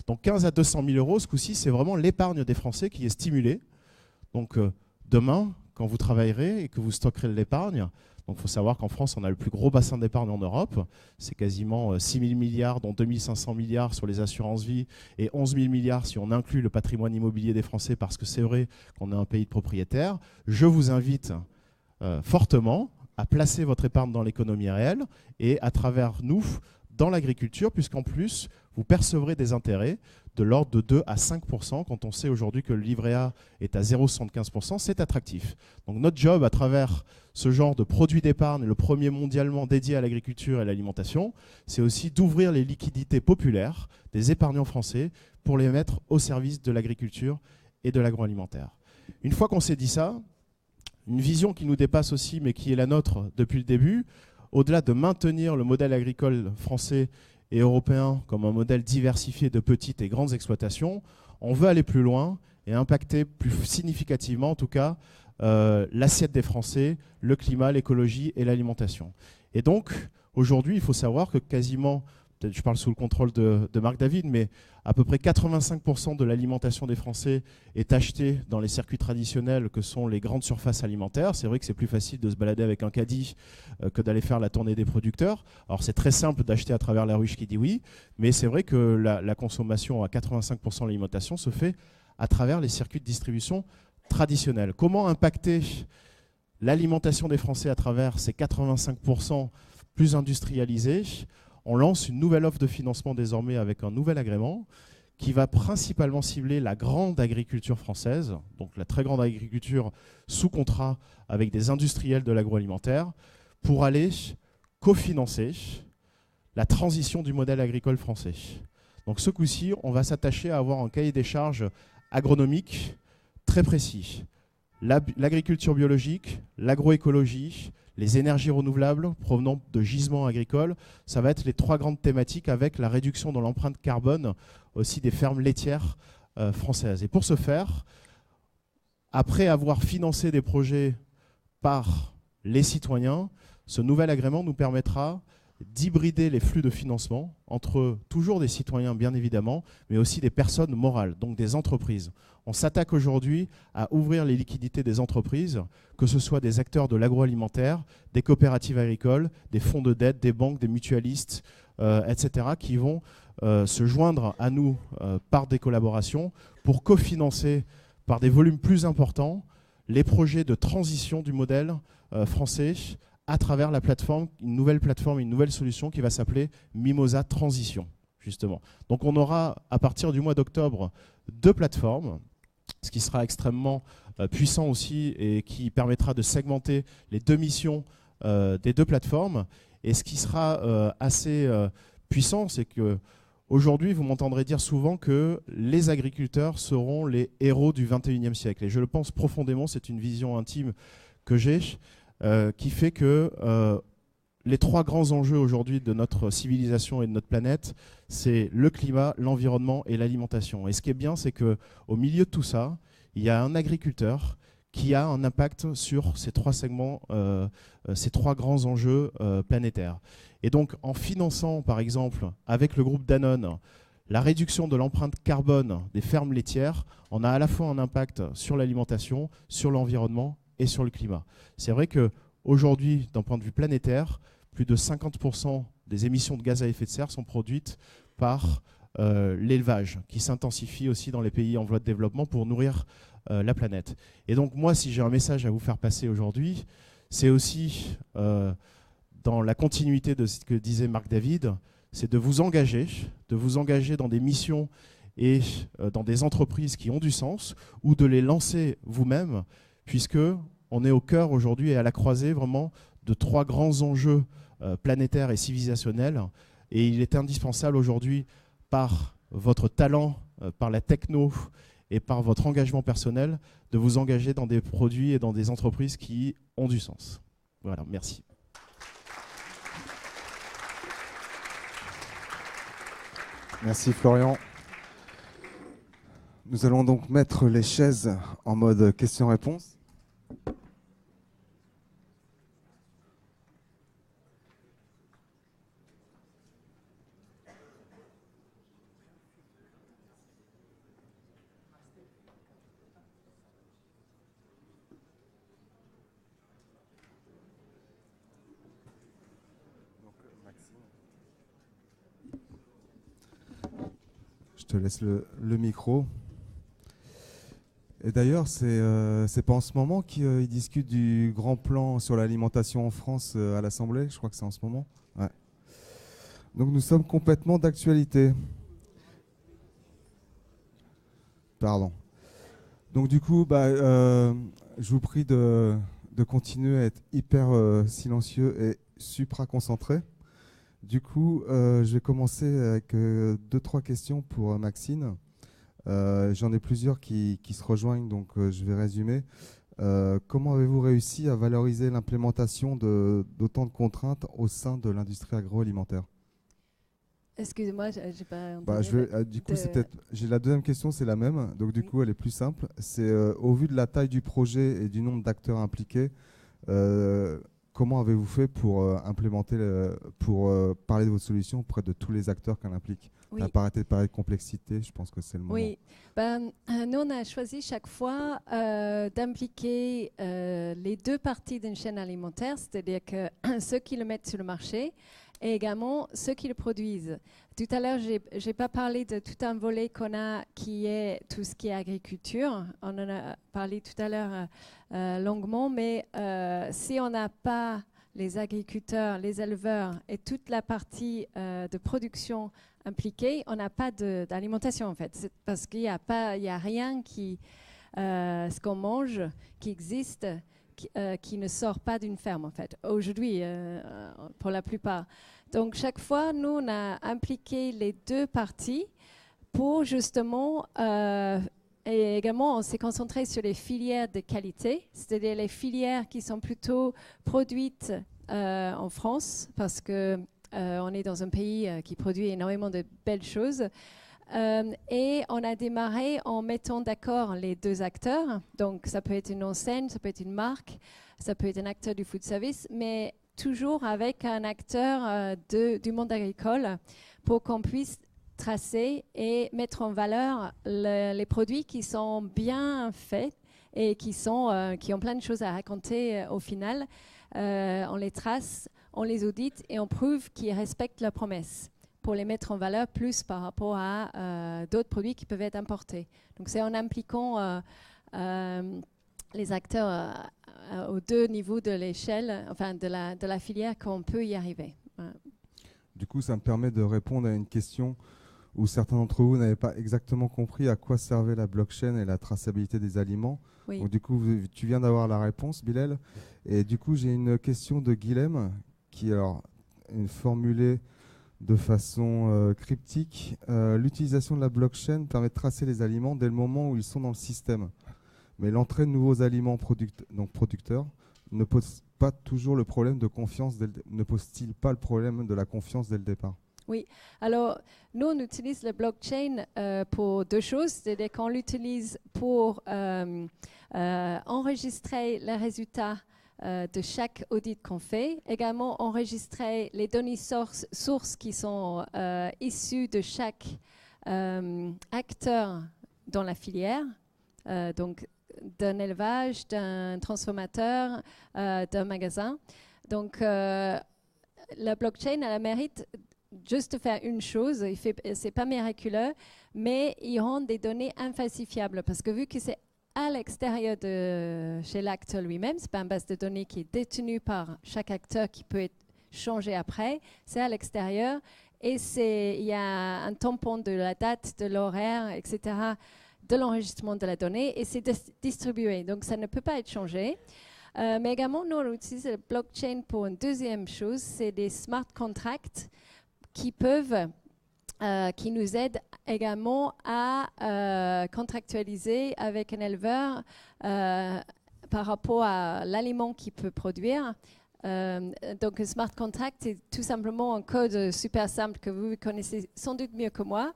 Donc 15 à 200 000 euros, ce coup-ci, c'est vraiment l'épargne des Français qui est stimulée. Donc demain, quand vous travaillerez et que vous stockerez de l'épargne, donc il faut savoir qu'en France, on a le plus gros bassin d'épargne en Europe. C'est quasiment 6 000 milliards, dont 2 500 milliards sur les assurances-vie et 11 000 milliards si on inclut le patrimoine immobilier des Français, parce que c'est vrai qu'on est un pays de propriétaires. Je vous invite fortement à placer votre épargne dans l'économie réelle et à travers nous, dans l'agriculture, puisqu'en plus, vous percevrez des intérêts de l'ordre de 2 à 5%. Quand on sait aujourd'hui que le livret A est à 0,75%, c'est attractif. Donc notre job, à travers ce genre de produit d'épargne, le premier mondialement dédié à l'agriculture et à l'alimentation, c'est aussi d'ouvrir les liquidités populaires des épargnants français pour les mettre au service de l'agriculture et de l'agroalimentaire. Une fois qu'on s'est dit ça, une vision qui nous dépasse aussi, mais qui est la nôtre depuis le début, au-delà de maintenir le modèle agricole français et européen comme un modèle diversifié de petites et grandes exploitations, on veut aller plus loin et impacter plus significativement, en tout cas, l'assiette des Français, le climat, l'écologie et l'alimentation. Et donc, aujourd'hui, il faut savoir que quasiment, peut-être je parle sous le contrôle de Marc David, mais à peu près 85% de l'alimentation des Français est achetée dans les circuits traditionnels que sont les grandes surfaces alimentaires. C'est vrai que c'est plus facile de se balader avec un caddie que d'aller faire la tournée des producteurs. Alors c'est très simple d'acheter à travers la ruche qui dit oui, mais c'est vrai que la consommation à 85% de l'alimentation se fait à travers les circuits de distribution traditionnels. Comment impacter l'alimentation des Français à travers ces 85% plus industrialisés? On lance une nouvelle offre de financement désormais avec un nouvel agrément qui va principalement cibler la grande agriculture française, donc la très grande agriculture sous contrat avec des industriels de l'agroalimentaire, pour aller cofinancer la transition du modèle agricole français. Donc ce coup-ci, on va s'attacher à avoir un cahier des charges agronomique très précis. L'agriculture biologique, l'agroécologie, les énergies renouvelables provenant de gisements agricoles, ça va être les 3 grandes thématiques avec la réduction de l'empreinte carbone aussi des fermes laitières françaises. Et pour ce faire, après avoir financé des projets par les citoyens, ce nouvel agrément nous permettra d'hybrider les flux de financement entre toujours des citoyens bien évidemment, mais aussi des personnes morales, donc des entreprises. On s'attaque aujourd'hui à ouvrir les liquidités des entreprises, que ce soit des acteurs de l'agroalimentaire, des coopératives agricoles, des fonds de dette, des banques, des mutualistes, etc., qui vont se joindre à nous par des collaborations pour cofinancer par des volumes plus importants les projets de transition du modèle français à travers la plateforme, une nouvelle solution qui va s'appeler Mimosa Transition, justement. Donc on aura, à partir du mois d'octobre, 2 plateformes, ce qui sera extrêmement puissant aussi et qui permettra de segmenter les 2 missions des 2 plateformes. Et ce qui sera assez puissant, c'est que aujourd'hui, vous m'entendrez dire souvent que les agriculteurs seront les héros du 21e siècle. Et je le pense profondément, c'est une vision intime que j'ai, qui fait que les 3 grands enjeux aujourd'hui de notre civilisation et de notre planète, c'est le climat, l'environnement et l'alimentation. Et ce qui est bien, c'est qu'au milieu de tout ça, il y a un agriculteur qui a un impact sur ces 3 segments, ces 3 grands enjeux planétaires. Et donc, en finançant, par exemple, avec le groupe Danone, la réduction de l'empreinte carbone des fermes laitières, on a à la fois un impact sur l'alimentation, sur l'environnement et sur le climat. C'est vrai qu'aujourd'hui, d'un point de vue planétaire, plus de 50% des émissions de gaz à effet de serre sont produites par l'élevage, qui s'intensifie aussi dans les pays en voie de développement pour nourrir la planète. Et donc moi, si j'ai un message à vous faire passer aujourd'hui, c'est aussi dans la continuité de ce que disait Marc David, c'est de vous engager dans des missions et dans des entreprises qui ont du sens, ou de les lancer vous-même, puisque on est au cœur aujourd'hui et à la croisée vraiment de 3 grands enjeux planétaires et civilisationnels. Et il est indispensable aujourd'hui, par votre talent, par la techno et par votre engagement personnel, de vous engager dans des produits et dans des entreprises qui ont du sens. Voilà, merci. Merci Florian. Nous allons donc mettre les chaises en mode question-réponse. Je te laisse le micro. Et d'ailleurs, c'est pas en ce moment qu'ils discutent du grand plan sur l'alimentation en France à l'Assemblée. Je crois que c'est en ce moment. Ouais. Donc nous sommes complètement d'actualité. Pardon. Donc du coup, je vous prie de continuer à être hyper silencieux et supra concentré. Du coup, je vais commencer avec 2-3 questions pour Maxine. J'en ai plusieurs qui se rejoignent, donc je vais résumer. Comment avez-vous réussi à valoriser l'implémentation d'autant de contraintes au sein de l'industrie agroalimentaire? Excusez-moi, j'ai pas entendu. J'ai la deuxième question, c'est la même. Donc du coup, elle est plus simple. C'est au vu de la taille du projet et du nombre d'acteurs impliqués, comment avez-vous fait pour pour parler de votre solution auprès de tous les acteurs qu'elle implique? Oui. On n'a pas arrêté de parler de complexité, je pense que c'est le moment. Oui, nous on a choisi chaque fois d'impliquer les deux parties d'une chaîne alimentaire, c'est-à-dire que ceux qui le mettent sur le marché et également ceux qui le produisent. Tout à l'heure, je n'ai pas parlé de tout un volet qu'on a qui est tout ce qui est agriculture. On en a parlé tout à l'heure longuement, mais si on n'a pas les agriculteurs, les éleveurs et toute la partie de production impliquée, on n'a pas d'alimentation en fait. C'est parce qu'il n'y a rien ce qu'on mange qui existe, qui ne sort pas d'une ferme en fait. Aujourd'hui, pour la plupart. Donc chaque fois, nous, on a impliqué les deux parties pour justement, et également on s'est concentré sur les filières de qualité, c'est-à-dire les filières qui sont plutôt produites en France, parce que on est dans un pays qui produit énormément de belles choses. Et on a démarré en mettant d'accord les deux acteurs. Donc ça peut être une enseigne, ça peut être une marque, ça peut être un acteur du food service, mais toujours avec un acteur du monde agricole pour qu'on puisse tracer et mettre en valeur les produits qui sont bien faits et qui ont plein de choses à raconter au final. On les trace, on les audite et on prouve qu'ils respectent leurs promesses pour les mettre en valeur plus par rapport à d'autres produits qui peuvent être importés. Donc c'est en impliquant les acteurs aux deux niveaux de l'échelle, enfin de la filière, qu'on peut y arriver. Voilà. Du coup, ça me permet de répondre à une question où certains d'entre vous n'avaient pas exactement compris à quoi servait la blockchain et la traçabilité des aliments. Oui. Donc, du coup, tu viens d'avoir la réponse, Bilal. Et du coup, j'ai une question de Guilhem qui est formulée de façon cryptique. L'utilisation de la blockchain permet de tracer les aliments dès le moment où ils sont dans le système. Mais l'entrée de nouveaux aliments producteurs ne pose pas toujours le problème de confiance, ne pose-t-il pas le problème de la confiance dès le départ? Oui, alors nous on utilise la blockchain pour deux choses, c'est-à-dire qu'on l'utilise pour enregistrer les résultats de chaque audit qu'on fait, également enregistrer les données sources qui sont issues de chaque acteur dans la filière, donc d'un élevage, d'un transformateur, d'un magasin. Donc la blockchain a le mérite juste de faire une chose, c'est pas miraculeux, mais il rend des données infalsifiables parce que vu que c'est à l'extérieur de chez l'acteur lui-même, c'est pas une base de données qui est détenue par chaque acteur qui peut être changé après, c'est à l'extérieur et il y a un tampon de la date, de l'horaire, etc., de l'enregistrement de la donnée et c'est distribué, donc ça ne peut pas être changé. Mais également, nous, on utilise la blockchain pour une deuxième chose, c'est des smart contracts qui nous aident également à contractualiser avec un éleveur par rapport à l'aliment qu'il peut produire. Donc, un smart contract, c'est tout simplement un code super simple que vous connaissez sans doute mieux que moi,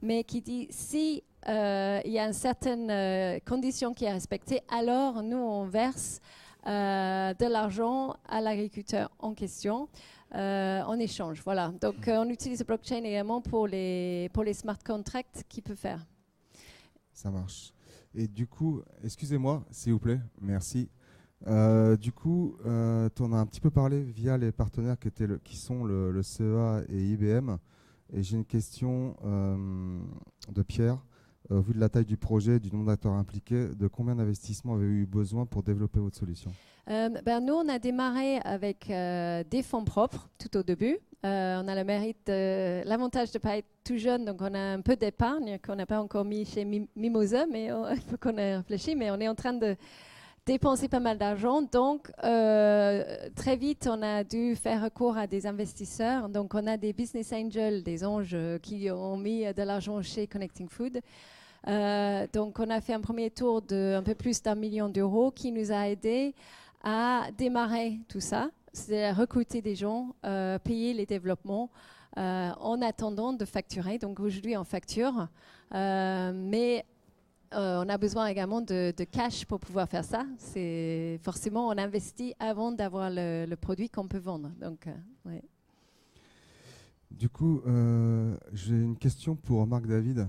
mais qui dit si il y a une certaine condition qui est respectée, alors nous, on verse de l'argent à l'agriculteur en question en échange. Voilà. Donc, on utilise le blockchain également pour les smart contracts qu'il peut faire. Ça marche. Et du coup, excusez-moi, s'il vous plaît, merci. Du coup, tu en as un petit peu parlé via les partenaires qui sont le CEA et IBM. Et j'ai une question de Pierre. Au vu de la taille du projet, du nombre d'acteurs impliqués, de combien d'investissements avez-vous eu besoin pour développer votre solution? Nous, on a démarré avec des fonds propres tout au début. On a l'avantage de ne pas être tout jeune, donc on a un peu d'épargne qu'on n'a pas encore mis chez Mimosa, mais il faut qu'on ait réfléchi, mais on est en train de dépenser pas mal d'argent. Donc, très vite, on a dû faire recours à des investisseurs. Donc, on a des business angels, des anges qui ont mis de l'argent chez Connecting Food. Donc, on a fait un premier tour de un peu plus d'1 million d'euros qui nous a aidés à démarrer tout ça. C'est recruter des gens, payer les développements en attendant de facturer. Donc, aujourd'hui, on facture. Mais on a besoin également de cash pour pouvoir faire ça. C'est forcément, on investit avant d'avoir le produit qu'on peut vendre. Donc, ouais. Du coup, j'ai une question pour Marc David.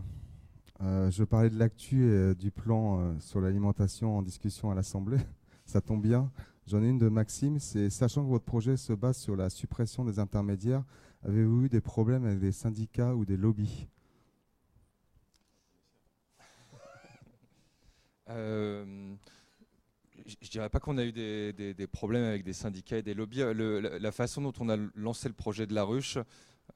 Je parlais de l'actu et du plan sur l'alimentation en discussion à l'Assemblée. Ça tombe bien. J'en ai une de Maxime. C'est sachant que votre projet se base sur la suppression des intermédiaires, avez-vous eu des problèmes avec des syndicats ou des lobbies ? Je dirais pas qu'on a eu des problèmes avec des syndicats et des lobbies. La façon dont on a lancé le projet de la ruche,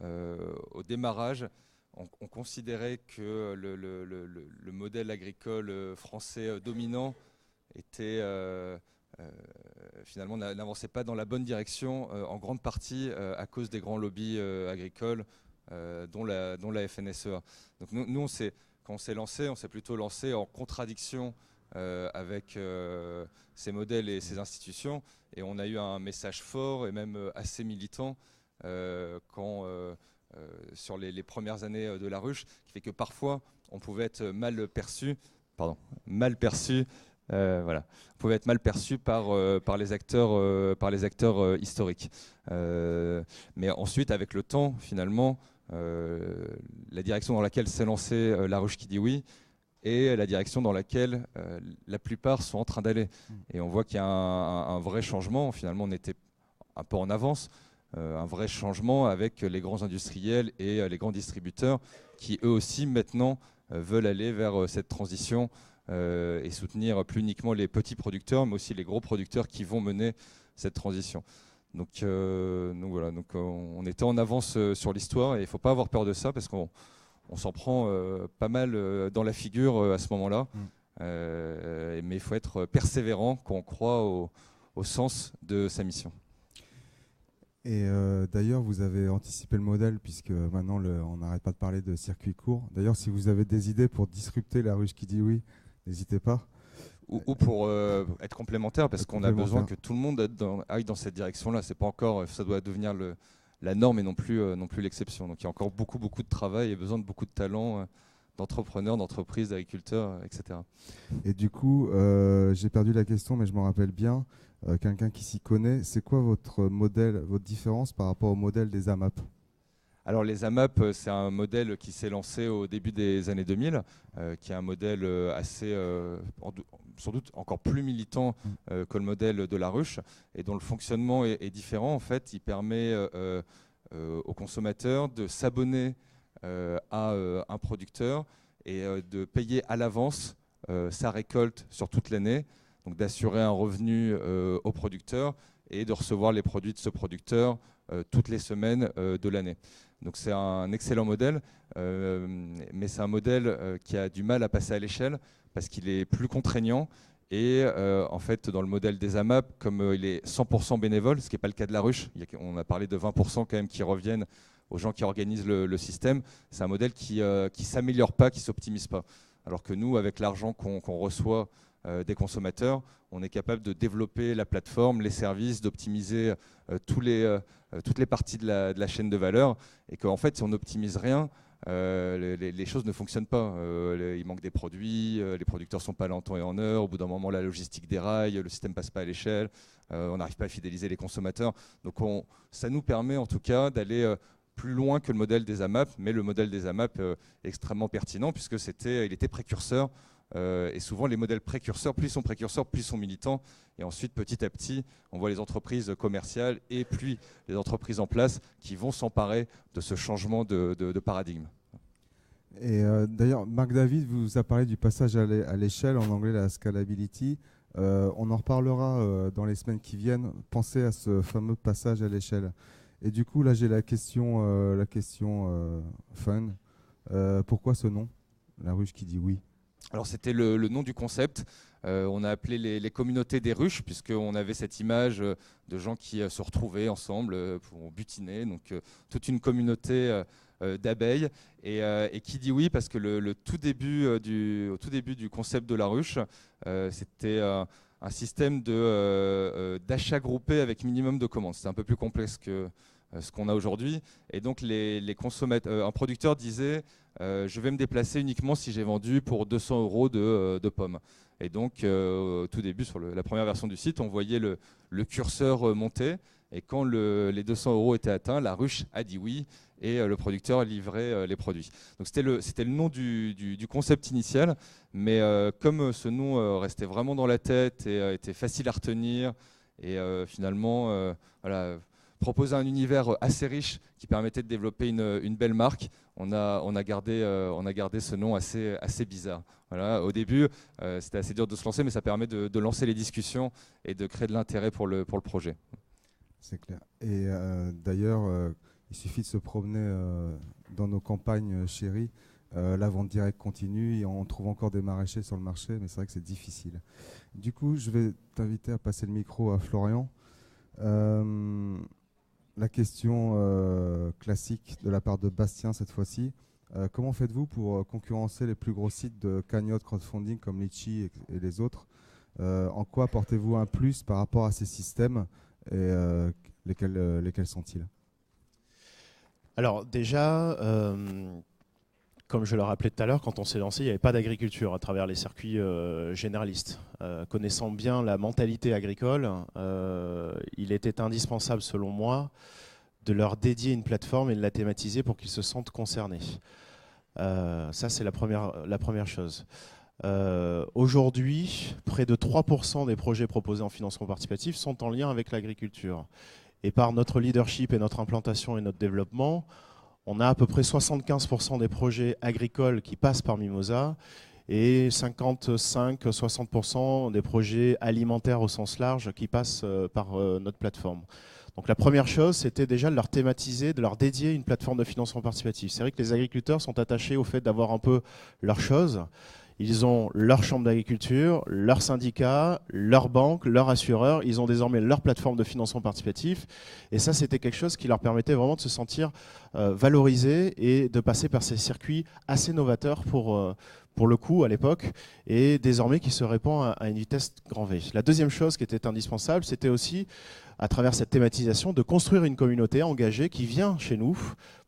au démarrage, on considérait que le modèle agricole français dominant était finalement n'avançait pas dans la bonne direction, en grande partie à cause des grands lobbies agricoles, dont la FNSEA. Donc nous quand on s'est lancé, on s'est plutôt lancé en contradiction avec ces modèles et ces institutions, et on a eu un message fort et même assez militant sur les premières années de la ruche, qui fait que parfois on pouvait être mal perçu, voilà. On pouvait être mal perçu par les acteurs historiques. Mais ensuite, avec le temps, finalement, la direction dans laquelle s'est lancée La Ruche qui dit oui et la direction dans laquelle la plupart sont en train d'aller. Et on voit qu'il y a un vrai changement. Finalement, on était un peu en avance. Un vrai changement avec les grands industriels et les grands distributeurs qui, eux aussi, maintenant, veulent aller vers cette transition et soutenir plus uniquement les petits producteurs, mais aussi les gros producteurs qui vont mener cette transition. Donc voilà, on était en avance sur l'histoire et il ne faut pas avoir peur de ça parce qu'on s'en prend pas mal dans la figure à ce moment-là. Mais il faut être persévérant quand on croit au sens de sa mission. Et d'ailleurs, vous avez anticipé le modèle puisque maintenant on n'arrête pas de parler de circuit court. D'ailleurs, si vous avez des idées pour disrupter La Ruche qui dit oui, n'hésitez pas. Ou pour être complémentaire, parce qu'on a besoin que tout le monde aille dans cette direction-là. C'est pas encore, ça doit devenir la norme et non plus l'exception. Donc il y a encore beaucoup de travail et besoin de beaucoup de talents, d'entrepreneurs, d'entreprises, d'agriculteurs, etc. Et du coup, j'ai perdu la question, mais je m'en rappelle bien. Quelqu'un qui s'y connaît, c'est quoi votre modèle, votre différence par rapport au modèle des AMAP ? Alors les AMAP, c'est un modèle qui s'est lancé au début des années 2000, qui est un modèle assez, sans doute encore plus militant que le modèle de La Ruche, et dont le fonctionnement est différent. En fait, il permet aux consommateurs de s'abonner à un producteur et de payer à l'avance sa récolte sur toute l'année, donc d'assurer un revenu au producteur et de recevoir les produits de ce producteur toutes les semaines de l'année. Donc c'est un excellent modèle, mais c'est un modèle qui a du mal à passer à l'échelle parce qu'il est plus contraignant. Et en fait, dans le modèle des AMAP, comme il est 100% bénévole, ce qui n'est pas le cas de La Ruche, on a parlé de 20% quand même qui reviennent aux gens qui organisent le système, c'est un modèle qui ne s'améliore pas, qui ne s'optimise pas. Alors que nous, avec l'argent qu'on reçoit des consommateurs, on est capable de développer la plateforme, les services, d'optimiser toutes les parties de la chaîne de valeur, et qu'en fait, si on n'optimise rien, les choses ne fonctionnent pas. Il manque des produits, les producteurs ne sont pas là en temps et en heure, au bout d'un moment, la logistique déraille, le système ne passe pas à l'échelle, on n'arrive pas à fidéliser les consommateurs. Donc ça nous permet en tout cas d'aller plus loin que le modèle des AMAP, mais le modèle des AMAP est extrêmement pertinent puisque il était précurseur. Et souvent, les modèles précurseurs, plus ils sont précurseurs, plus ils sont militants. Et ensuite, petit à petit, on voit les entreprises commerciales et puis les entreprises en place qui vont s'emparer de ce changement de paradigme. Et d'ailleurs, Marc David vous a parlé du passage à l'échelle, en anglais la scalability. On en reparlera dans les semaines qui viennent. Pensez à ce fameux passage à l'échelle. Et du coup, là, j'ai la question fun. Pourquoi ce nom, La Ruche qui dit oui? Alors c'était le nom du concept. On a appelé les communautés des ruches, puisqu'on avait cette image de gens qui se retrouvaient ensemble pour butiner, donc toute une communauté d'abeilles. Et qui dit oui, parce que au tout début du concept de la ruche, c'était un système d'achat groupé avec minimum de commandes. C'était un peu plus complexe que ce qu'on a aujourd'hui. Et donc les consommateurs, un producteur disait je vais me déplacer uniquement si j'ai vendu pour 200 € de pommes. Et donc au tout début, sur la première version du site, on voyait le curseur monter. Et quand les 200 € étaient atteints, la ruche a dit oui et le producteur livrait les produits. Donc c'était le nom du concept initial, mais comme ce nom restait vraiment dans la tête et était facile à retenir, et finalement proposer un univers assez riche qui permettait de développer une belle marque, on a gardé ce nom assez bizarre. Voilà, au début, c'était assez dur de se lancer, mais ça permet de lancer les discussions et de créer de l'intérêt pour le projet. C'est clair. Et d'ailleurs, il suffit de se promener dans nos campagnes chéries. La vente directe continue et on trouve encore des maraîchers sur le marché, mais c'est vrai que c'est difficile. Du coup, je vais t'inviter à passer le micro à Florian. La question classique de la part de Bastien cette fois-ci. Comment faites-vous pour concurrencer les plus gros sites de cagnotte crowdfunding comme Litchi et les autres? En quoi apportez-vous un plus par rapport à ces systèmes et lesquels sont-ils? Alors déjà, comme je le rappelais tout à l'heure, quand on s'est lancé, il n'y avait pas d'agriculture à travers les circuits généralistes. Connaissant bien la mentalité agricole, il était indispensable, selon moi, de leur dédier une plateforme et de la thématiser pour qu'ils se sentent concernés. Ça, c'est la première chose. Aujourd'hui, près de 3% des projets proposés en financement participatif sont en lien avec l'agriculture. Et par notre leadership et notre implantation et notre développement, on a à peu près 75% des projets agricoles qui passent par Mimosa et 55-60% des projets alimentaires au sens large qui passent par notre plateforme. Donc la première chose, c'était déjà de leur thématiser, de leur dédier une plateforme de financement participatif. C'est vrai que les agriculteurs sont attachés au fait d'avoir un peu leur chose. Ils ont leur chambre d'agriculture, leur syndicat, leur banque, leur assureur. Ils ont désormais leur plateforme de financement participatif. Et ça, c'était quelque chose qui leur permettait vraiment de se sentir valorisés et de passer par ces circuits assez novateurs pour le coup à l'époque, et désormais qui se répand à une vitesse grand V. La deuxième chose qui était indispensable, c'était aussi, à travers cette thématisation, de construire une communauté engagée qui vient chez nous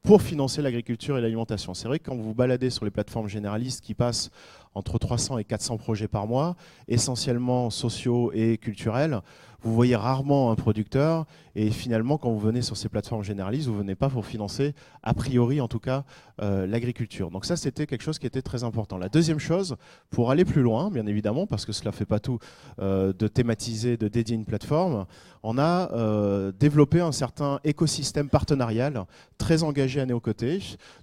pour financer l'agriculture et l'alimentation. C'est vrai que quand vous vous baladez sur les plateformes généralistes qui passent entre 300 et 400 projets par mois, essentiellement sociaux et culturels, vous voyez rarement un producteur, et finalement quand vous venez sur ces plateformes généralistes, vous ne venez pas pour financer, a priori en tout cas, l'agriculture. Donc ça, c'était quelque chose qui était très important. La deuxième chose, pour aller plus loin, bien évidemment, parce que cela ne fait pas tout, de thématiser, de dédier une plateforme, on a développé un certain écosystème partenarial très engagé à nos côtés,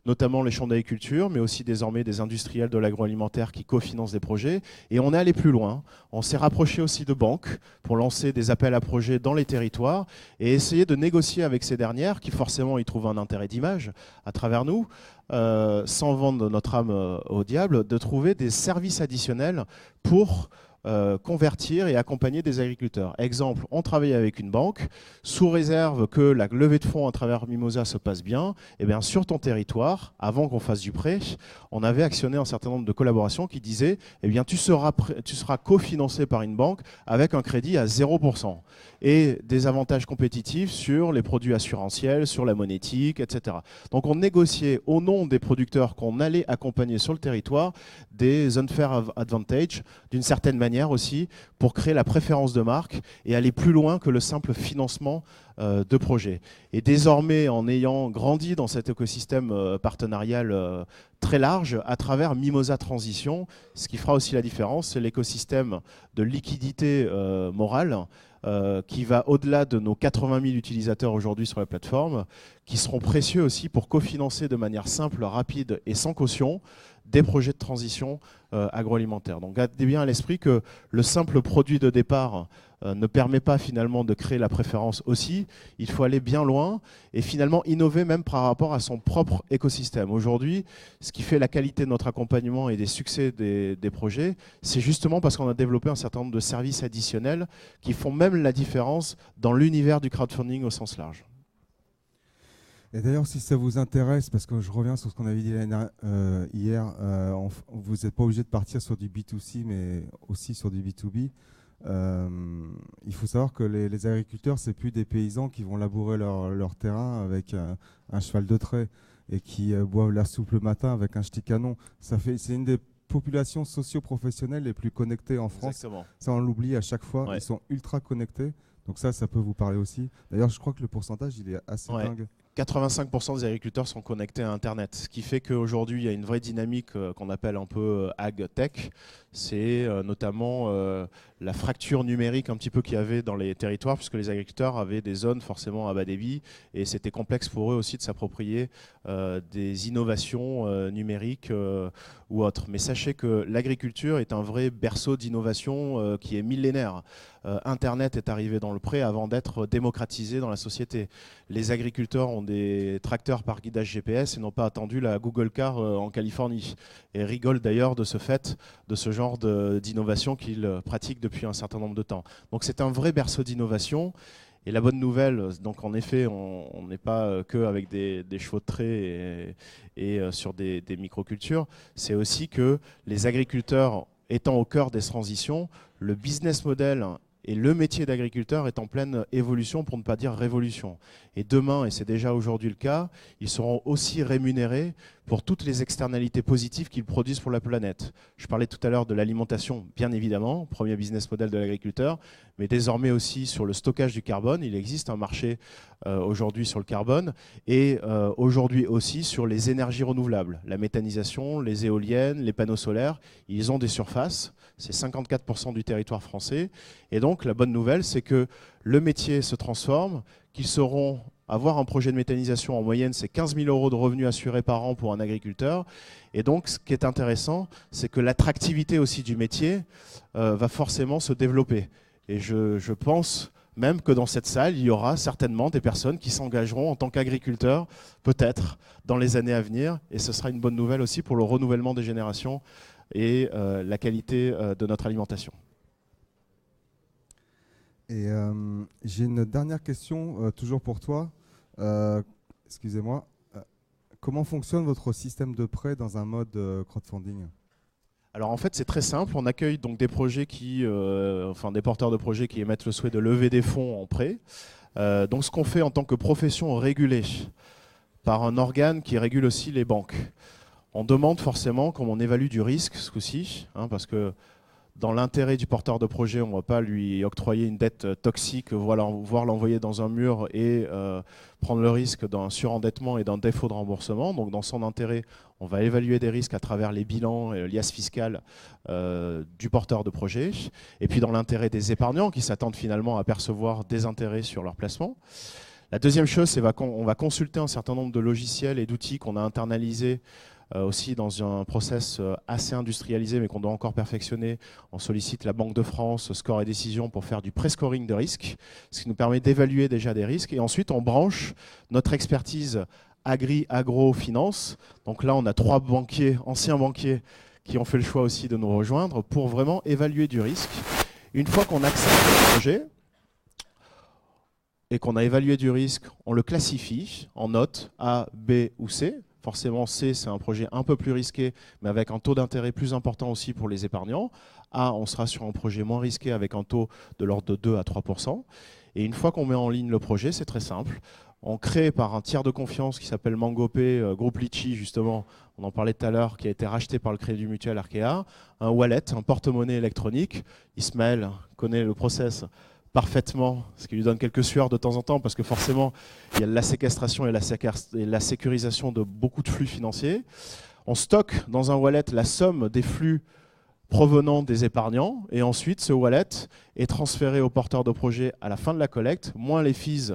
notamment les chambres d'agriculture, mais aussi désormais des industriels de l'agroalimentaire qui cofinancent des projets. Et on est allé plus loin. On s'est rapproché aussi de banques pour lancer des appels à projets dans les territoires et essayer de négocier avec ces dernières qui forcément y trouvent un intérêt d'image à travers nous, sans vendre notre âme au diable, de trouver des services additionnels pour convertir et accompagner des agriculteurs. Exemple, on travaille avec une banque, sous réserve que la levée de fonds à travers Mimosa se passe bien, et bien sur ton territoire, avant qu'on fasse du prêt, on avait actionné un certain nombre de collaborations qui disaient eh bien, tu seras cofinancé par une banque avec un crédit à 0% et des avantages compétitifs sur les produits assurantiels, sur la monétique, etc. Donc on négociait au nom des producteurs qu'on allait accompagner sur le territoire des unfair advantage d'une certaine manière aussi pour créer la préférence de marque et aller plus loin que le simple financement de projet. Et désormais, en ayant grandi dans cet écosystème partenarial très large, à travers Mimosa Transition, ce qui fera aussi la différence, c'est l'écosystème de liquidité morale qui va au-delà de nos 80 000 utilisateurs aujourd'hui sur la plateforme, qui seront précieux aussi pour cofinancer de manière simple, rapide et sans caution des projets de transition agroalimentaire. Donc gardez bien à l'esprit que le simple produit de départ ne permet pas finalement de créer la préférence aussi. Il faut aller bien loin et finalement innover même par rapport à son propre écosystème. Aujourd'hui, ce qui fait la qualité de notre accompagnement et des succès des projets, c'est justement parce qu'on a développé un certain nombre de services additionnels qui font même la différence dans l'univers du crowdfunding au sens large. Et d'ailleurs, si ça vous intéresse, parce que je reviens sur ce qu'on avait dit hier, vous n'êtes pas obligé de partir sur du B2C, mais aussi sur du B2B. Il faut savoir que les agriculteurs, c'est plus des paysans qui vont labourer leur terrain avec un cheval de trait et qui boivent la soupe le matin avec un ch'ti canon. C'est une des populations socio-professionnelles les plus connectées en France. Exactement. Ça, on l'oublie à chaque fois. Ouais. Ils sont ultra connectés. Donc ça peut vous parler aussi. D'ailleurs, je crois que le pourcentage, il est assez dingue. 85% des agriculteurs sont connectés à Internet, ce qui fait qu'aujourd'hui, il y a une vraie dynamique qu'on appelle un peu ag-tech. C'est notamment la fracture numérique un petit peu qu'il y avait dans les territoires, puisque les agriculteurs avaient des zones forcément à bas débit, et c'était complexe pour eux aussi de s'approprier des innovations numériques ou autres. Mais sachez que l'agriculture est un vrai berceau d'innovation qui est millénaire. Internet est arrivé dans le pré avant d'être démocratisé dans la société. Les agriculteurs ont des tracteurs par guidage GPS et n'ont pas attendu la Google Car en Californie. Et rigolent d'ailleurs de ce fait, de ce genre d'innovation qu'ils pratiquent depuis un certain nombre de temps. Donc c'est un vrai berceau d'innovation. Et la bonne nouvelle, donc en effet, on n'est pas que avec des chevaux de trait et sur des microcultures, c'est aussi que les agriculteurs étant au cœur des transitions, le business model et le métier d'agriculteur est en pleine évolution, pour ne pas dire révolution. Et demain, et c'est déjà aujourd'hui le cas, ils seront aussi rémunérés pour toutes les externalités positives qu'ils produisent pour la planète. Je parlais tout à l'heure de l'alimentation, bien évidemment, premier business model de l'agriculteur, mais désormais aussi sur le stockage du carbone. Il existe un marché aujourd'hui sur le carbone et aujourd'hui aussi sur les énergies renouvelables, la méthanisation, les éoliennes, les panneaux solaires. Ils ont des surfaces, c'est 54% du territoire français. Et donc la bonne nouvelle, c'est que le métier se transforme, qu'ils sauront avoir un projet de méthanisation en moyenne, c'est 15 000 € de revenus assurés par an pour un agriculteur. Et donc, ce qui est intéressant, c'est que l'attractivité aussi du métier va forcément se développer. Et je pense même que dans cette salle, il y aura certainement des personnes qui s'engageront en tant qu'agriculteurs, peut-être, dans les années à venir. Et ce sera une bonne nouvelle aussi pour le renouvellement des générations et la qualité de notre alimentation. Et j'ai une dernière question, toujours pour toi. Excusez-moi. Comment fonctionne votre système de prêt dans un mode crowdfunding ? Alors en fait, c'est très simple. On accueille donc des projets des porteurs de projets qui émettent le souhait de lever des fonds en prêt. Donc ce qu'on fait en tant que profession régulée par un organe qui régule aussi les banques, on demande forcément, comme on évalue du risque ce coup-ci, parce que dans l'intérêt du porteur de projet, on ne va pas lui octroyer une dette toxique, voire l'envoyer dans un mur et prendre le risque d'un surendettement et d'un défaut de remboursement. Donc dans son intérêt, on va évaluer des risques à travers les bilans et liasses fiscales du porteur de projet. Et puis dans l'intérêt des épargnants qui s'attendent finalement à percevoir des intérêts sur leur placement. La deuxième chose, c'est qu'on va consulter un certain nombre de logiciels et d'outils qu'on a internalisés aussi dans un process assez industrialisé mais qu'on doit encore perfectionner. On sollicite la Banque de France, Score et Décision pour faire du pré-scoring de risques, ce qui nous permet d'évaluer déjà des risques. Et ensuite, on branche notre expertise agro-finance. Donc là, on a 3 banquiers, anciens banquiers, qui ont fait le choix aussi de nous rejoindre pour vraiment évaluer du risque. Une fois qu'on accepte le projet et qu'on a évalué du risque, on le classifie en notes A, B ou C. Forcément, C, c'est un projet un peu plus risqué, mais avec un taux d'intérêt plus important aussi pour les épargnants. A, on sera sur un projet moins risqué avec un taux de l'ordre de 2 à 3%. Et une fois qu'on met en ligne le projet, c'est très simple. On crée par un tiers de confiance qui s'appelle Mangopé, Groupe Litchi, justement, on en parlait tout à l'heure, qui a été racheté par le Crédit Mutuel Arkea, un wallet, un porte-monnaie électronique. Ismaël connaît le process parfaitement, ce qui lui donne quelques sueurs de temps en temps, parce que forcément, il y a la séquestration et la sécurisation de beaucoup de flux financiers. On stocke dans un wallet la somme des flux provenant des épargnants, et ensuite, ce wallet est transféré au porteur de projet à la fin de la collecte, moins les fees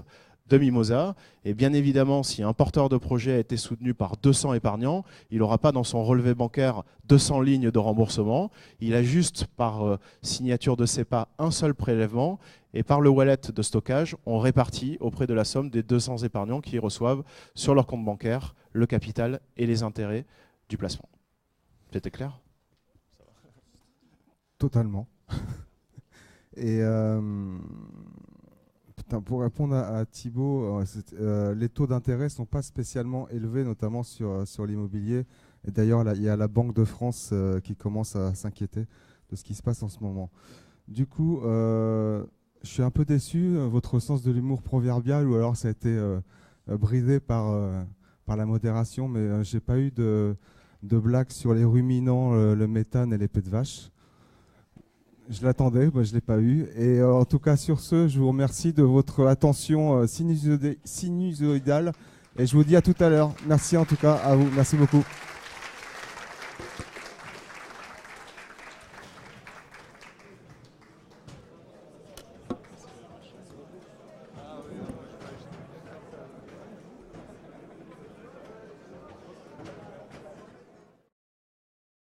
de Mimosa. Et bien évidemment, si un porteur de projet a été soutenu par 200 épargnants, il n'aura pas dans son relevé bancaire 200 lignes de remboursement. Il a juste par signature de SEPA un seul prélèvement. Et par le wallet de stockage, on répartit auprès de la somme des 200 épargnants qui reçoivent sur leur compte bancaire le capital et les intérêts du placement. C'était clair ? Totalement. Et pour répondre à Thibaut, les taux d'intérêt ne sont pas spécialement élevés, notamment sur l'immobilier. Et d'ailleurs, il y a la Banque de France qui commence à s'inquiéter de ce qui se passe en ce moment. Du coup, je suis un peu déçu. Votre sens de l'humour proverbial, ou alors ça a été bridé par la modération, mais je n'ai pas eu de blague sur les ruminants, le méthane et les pets de vache. Je l'attendais, je ne l'ai pas eu. Et en tout cas, sur ce, je vous remercie de votre attention sinusoïdale. Et je vous dis à tout à l'heure. Merci en tout cas à vous. Merci beaucoup.